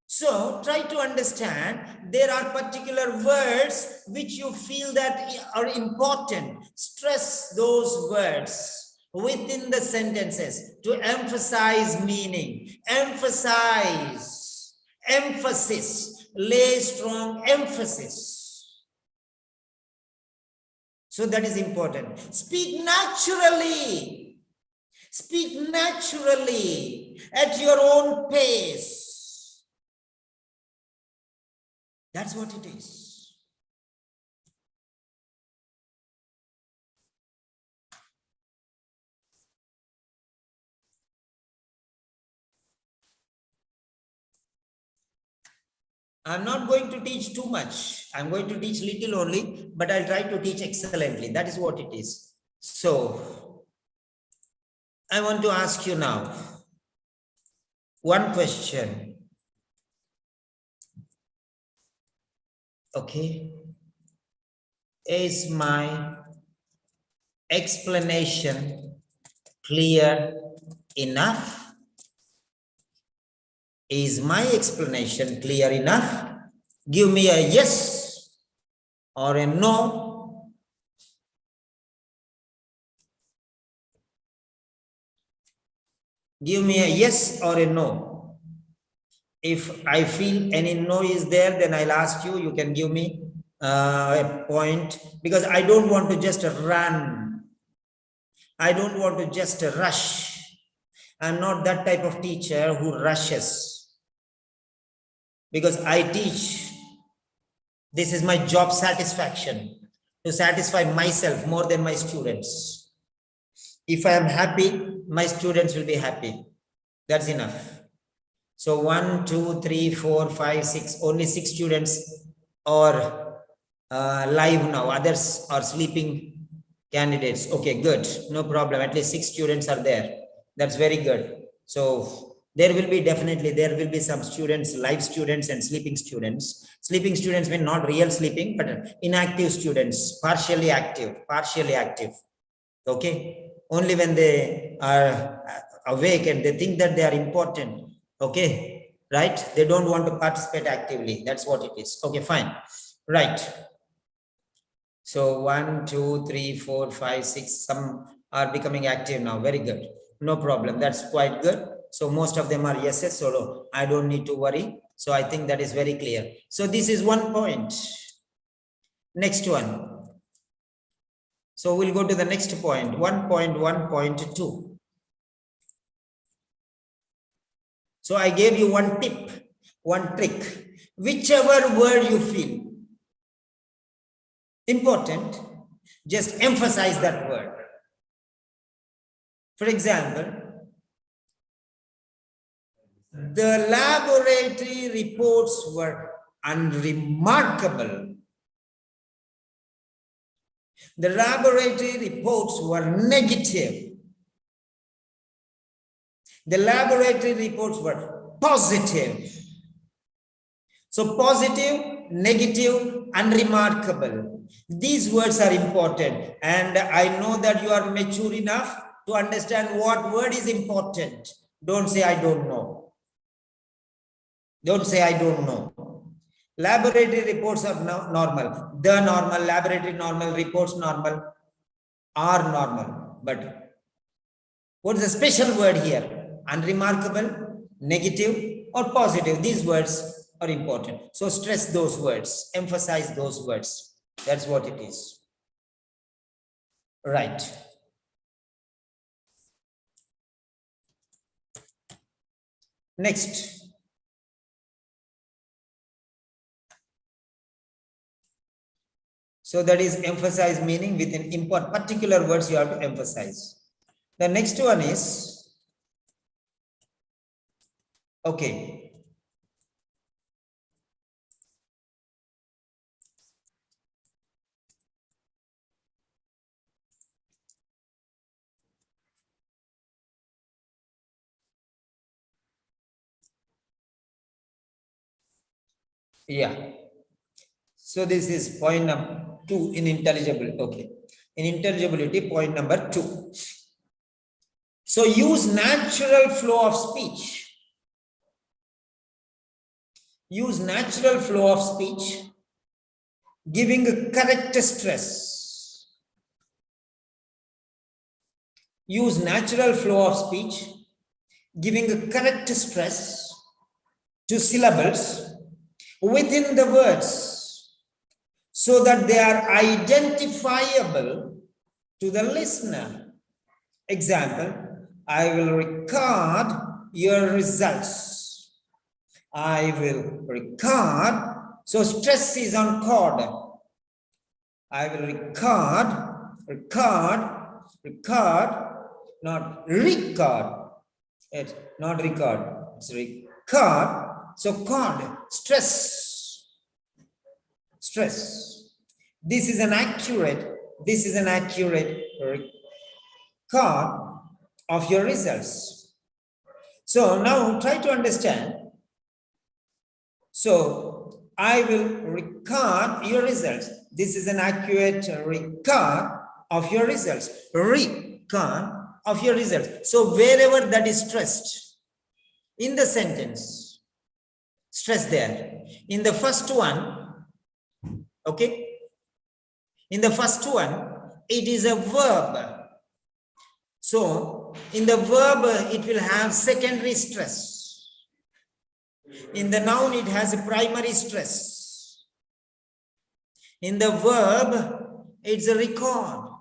So try to understand, there are particular words which you feel that are important. Stress those words within the sentences to emphasize meaning, emphasize, emphasis, lay strong emphasis. So that is important. Speak naturally. Speak naturally at your own pace. That's what it is. I'm not going to teach too much. I'm going to teach little only, but I'll try to teach excellently. That is what it is. So, I want to ask you now one question. Okay. Is my explanation clear enough? Is my explanation clear enough? Give me a yes or a no. Give me a yes or a no. If I feel any no is there, then I'll ask you, you can give me a point, because I don't want to just run. I don't want to just rush. I'm not that type of teacher who rushes, because I teach. This is my job satisfaction, to satisfy myself more than my students. If I am happy, my students will be happy. That's enough. So 1, 2, 3, 4, 5, 6, only 6 students are live now. Others are sleeping candidates. Okay, good. No problem. At least 6 students are there. That's very good. So there will be some students, live students and sleeping students. Sleeping students mean not real sleeping, but inactive students, partially active. Okay. Only when they are awake and they think that they are important. Okay, right? They don't want to participate actively. That's what it is. Okay, fine. Right. So 1, 2, 3, 4, 5, 6. Some are becoming active now. Very good. No problem. That's quite good. So most of them are yeses. So I don't need to worry. So I think that is very clear. So this is one point. Next one. So we'll go to the next point. 1.1.2. So I gave you one tip, one trick. Whichever word you feel important, just emphasize that word. For example, the laboratory reports were unremarkable. The laboratory reports were negative. The laboratory reports were positive. So positive, negative, unremarkable. These words are important. And I know that you are mature enough to understand what word is important. Don't say, I don't know. Don't say, I don't know. Laboratory reports are normal. The normal, laboratory normal, reports normal, are normal. But what is the special word here? Unremarkable, negative, or positive. These words are important. So stress those words, emphasize those words. That's what it is. Right. Next. So that is emphasize meaning within import particular words you have to emphasize. The next one is, okay, Yeah. So this is point number 2 in intelligibility. Okay. In intelligibility, point number 2. So use natural flow of speech. Use natural flow of speech, giving a correct stress. Use natural flow of speech, giving a correct stress to syllables within the words so that they are identifiable to the listener. Example, I will record your results. I will record. So stress is on chord. I will record, not record. It's not record. It's record. So chord, stress. This is an accurate record of your results. So now try to understand. So I will record your results. This is an accurate record of your results. Record of your results. So wherever that is stressed in the sentence, stress there. In the first one, okay? In the first one, it is a verb. So in the verb, it will have secondary stress. In the noun, it has a primary stress. In the verb, it's a record.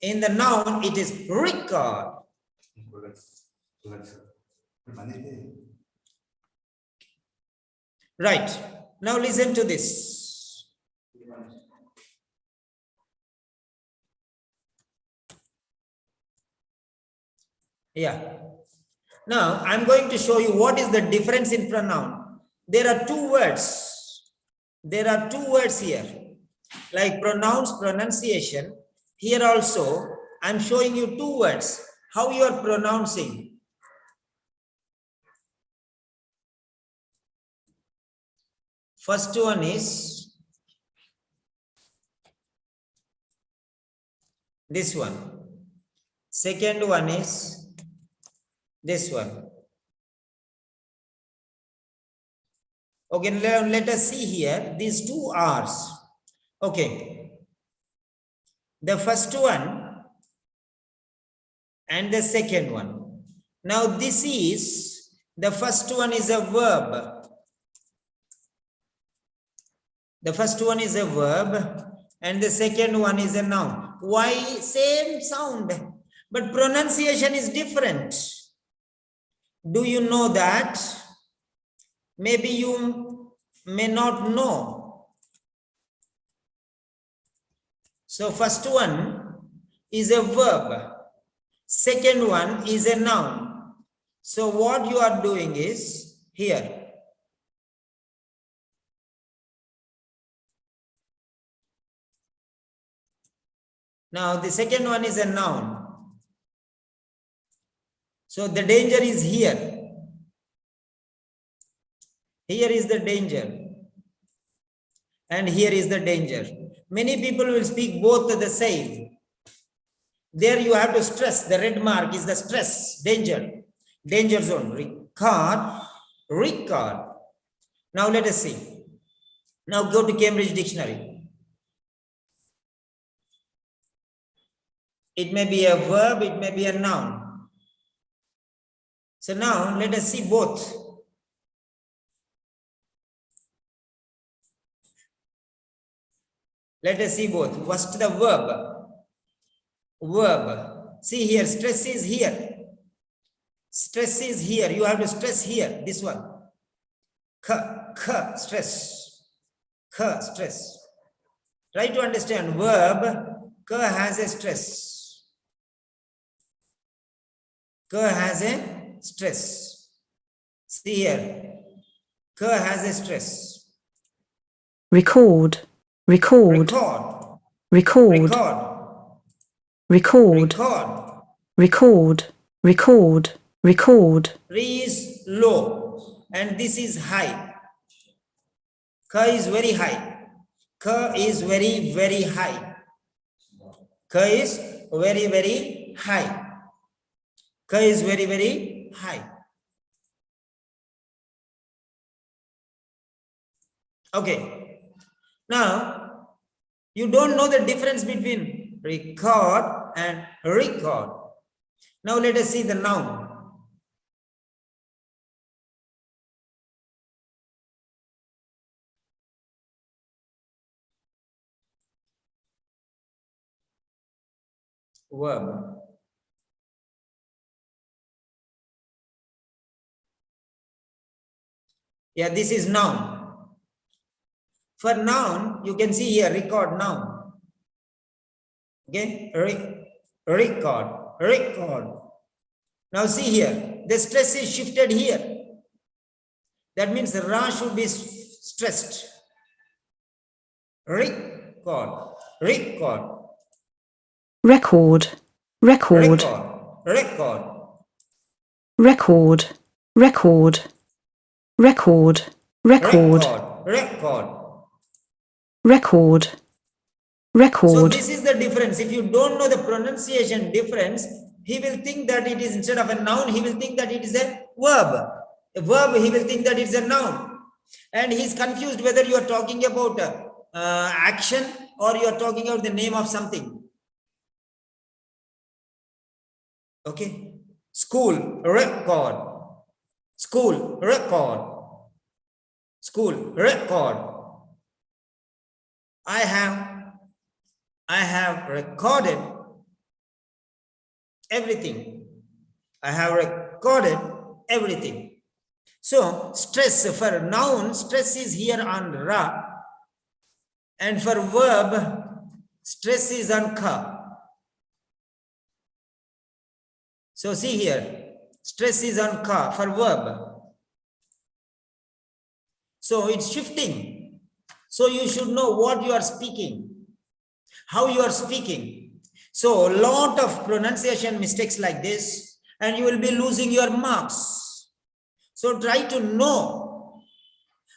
In the noun, it is record. Right. Now listen to this. Yeah. Now I'm going to show you what is the difference in pronoun. There are two words. There are two words here. Like pronouns, pronunciation. Here also, I'm showing you two words. How you are pronouncing. First one is this one. Second one is this one. Okay, let us see here these two R's. Okay. The first one and the second one. Now this is, the first one is a verb. The first one is a verb and the second one is a noun. Why? Same sound, but pronunciation is different. Do you know that? Maybe you may not know. So first one is a verb. Second one is a noun. So what you are doing is here. Now the second one is a noun. So the danger is here. Here is the danger. And here is the danger. Many people will speak both the same. There you have to stress. The red mark is the stress, danger. Danger zone. Record. Now let us see. Now go to Cambridge Dictionary. It may be a verb, it may be a noun. So now let us see both. Let us see both. First the verb. Verb. See here, stress is here. Stress is here. You have to stress here. This one. Stress. Stress. Try to understand. Verb. Has a stress. Has a stress. See here. Has a stress. Record. Record. Record. Record. Record. Record. Record. Re is low and this is high. Ka is very high. Ka is very, very high. Ka is very, very high. Ka is very, very high. Okay. Now, you don't know the difference between record and record. Now, let us see the noun. Verb. Yeah, this is noun. For noun, you can see here record noun. Okay, record. Now see here, the stress is shifted here. That means the ra should be stressed. Record. Record. Record. Record. Record. Record. Record. Record. Record. Record. So this is the difference. If you don't know the pronunciation difference, he will think that it is, instead of a noun, he will think that it is a verb. A verb, he will think that it's a noun. And he's confused whether you are talking about action or you are talking about the name of something. Okay. School, record. School, record. School, record. I have recorded everything. I have recorded everything. So stress for noun, stress is here on ra, and for verb, stress is on ka. So see here, stress is on ka for verb. So it's shifting. So you should know what you are speaking, how you are speaking. So a lot of pronunciation mistakes like this, and you will be losing your marks. So try to know.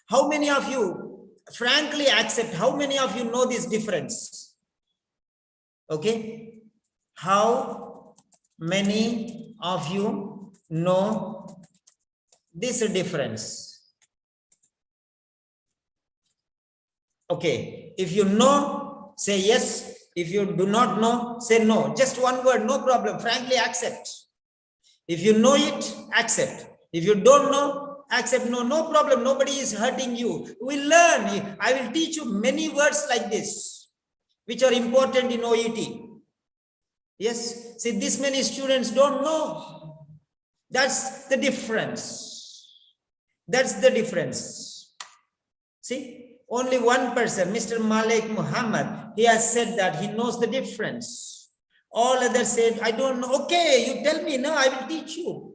How many of you frankly accept, how many of you know this difference? Okay. How many of you know this difference? Okay, if you know, say yes. If you do not know, say no. Just one word, no problem. Frankly accept. If you know it, accept. If you don't know, accept. No, no problem. Nobody is hurting you. We'll learn. I will teach you many words like this, which are important in OET. Yes, see, this many students don't know. That's the difference. That's the difference. See? Only one person, Mr. Malik Muhammad, he has said that he knows the difference. All others said, I don't know. Okay, you tell me. No, I will teach you.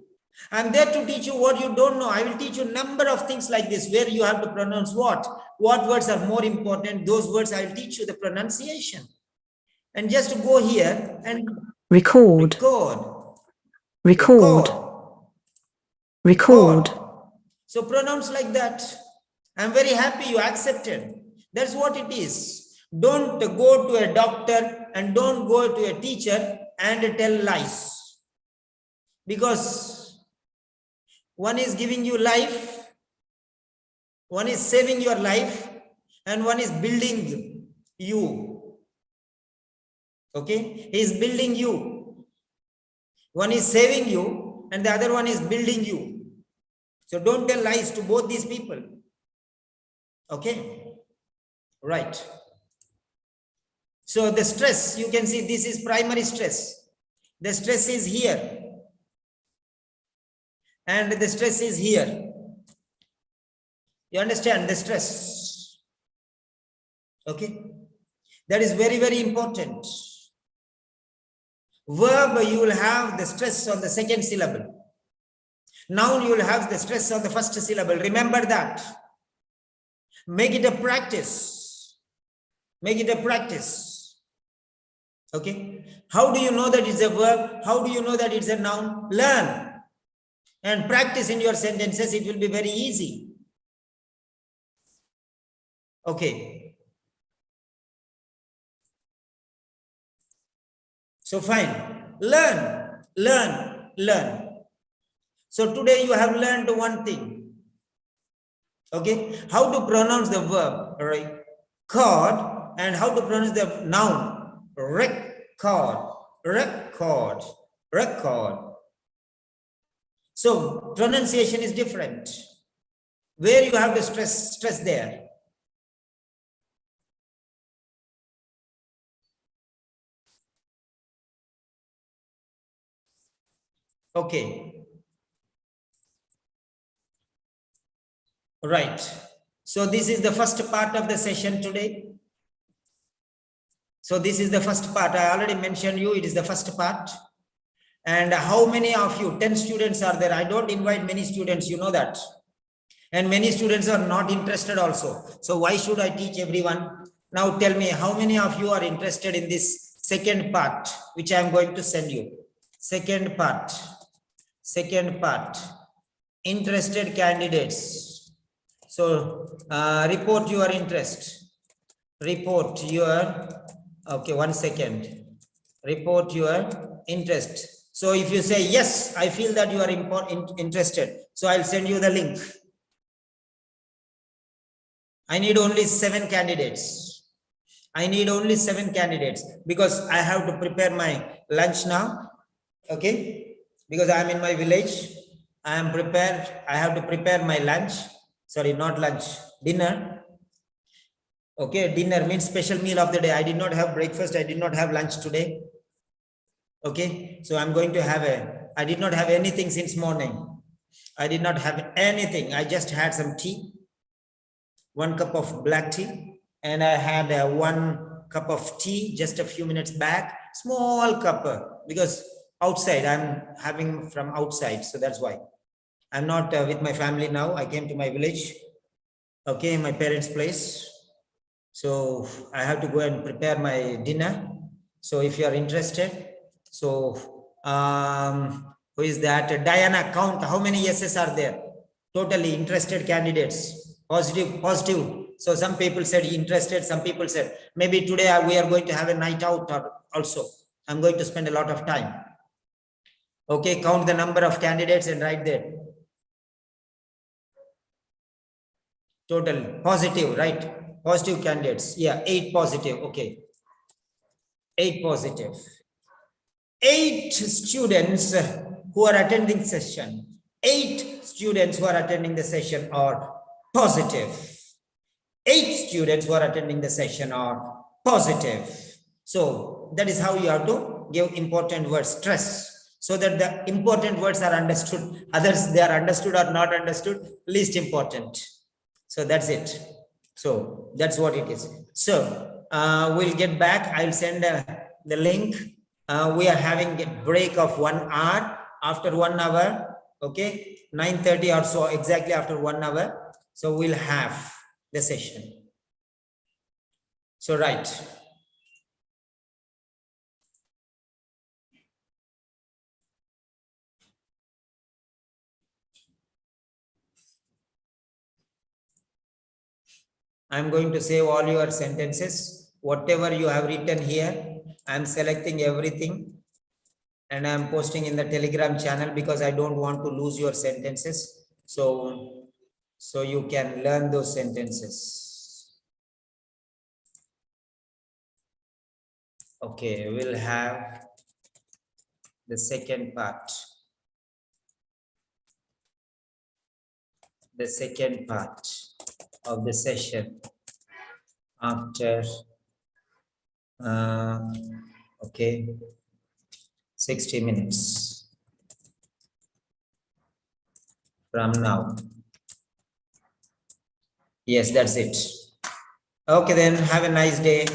I'm there to teach you what you don't know. I will teach you a number of things like this, where you have to pronounce what words are more important. Those words I will teach you the pronunciation. And just to go here and record. So pronounce like that. I'm very happy you accepted. That's what it is. Don't go to a doctor and don't go to a teacher and tell lies. Because one is giving you life, one is saving your life, and one is building you. Okay? He is building you. One is saving you and the other one is building you. So don't tell lies to both these people. Okay, right. So the stress, you can see this is primary stress. The stress is here. And the stress is here. You understand the stress? Okay. That is very, very important. Verb, you will have the stress on the second syllable. Noun, you will have the stress on the first syllable. Remember that. Make it a practice. Make it a practice. Okay. How do you know that it's a verb? How do you know that it's a noun? Learn and practice in your sentences. It will be very easy. Okay. So fine. Learn, learn, learn. So today you have learned one thing. Okay. How to pronounce the verb, right? Record, and how to pronounce the noun. Record, record, record. So pronunciation is different. Where you have to stress there. Okay. Right. So this is the first part of the session today. So this is the first part. I already mentioned you, it is the first part. And how many of you, 10 students are there? I don't invite many students, you know that. And many students are not interested also. So why should I teach everyone? Now tell me, how many of you are interested in this second part, which I am going to send you? Second part. Interested candidates. So report your interest. Report your, okay, 1 second. Report your interest. So if you say, yes, I feel that you are interested. So I'll send you the link. I need only 7 candidates. I need only 7 candidates because I have to prepare my lunch now. Okay. Because I am in my village. I am prepared. I have to prepare my lunch. Sorry, not lunch, dinner. Okay. Dinner means special meal of the day. I did not have breakfast. I did not have lunch today. Okay. So I'm going to have I did not have anything since morning. I did not have anything. I just had some tea. 1 cup of black tea, and I had 1 cup of tea just a few minutes back, small cup, because outside I'm having from outside, so that's why I'm not with my family now. I came to my village, okay, my parents' place, so I have to go and prepare my dinner. So if you are interested, so who is that? Diana, count how many yeses are there? Totally interested candidates. Positive. So some people said interested, some people said maybe today we are going to have a night out also. I'm going to spend a lot of time. Okay, count the number of candidates and write there. Total positive, right? Positive candidates. Yeah, 8 positive. Okay. 8 positive. 8 students who are attending session. 8 students who are attending the session are positive. 8 students who are attending the session are positive. So that is how you have to give important words, stress, so that the important words are understood. Others, they are understood or not understood, least important. So that's it. So that's what it is. So we'll get back. I'll send the link. We are having a break of 1 hour. After 1 hour, okay, 9:30 or so, exactly after 1 hour. So we'll have the session. So right. I'm going to save all your sentences. Whatever you have written here, I'm selecting everything and I'm posting in the Telegram channel because I don't want to lose your sentences. So you can learn those sentences. Okay, we'll have the second part. The second part of the session after okay, 60 minutes from now. Yes, that's it. Okay, then have a nice day.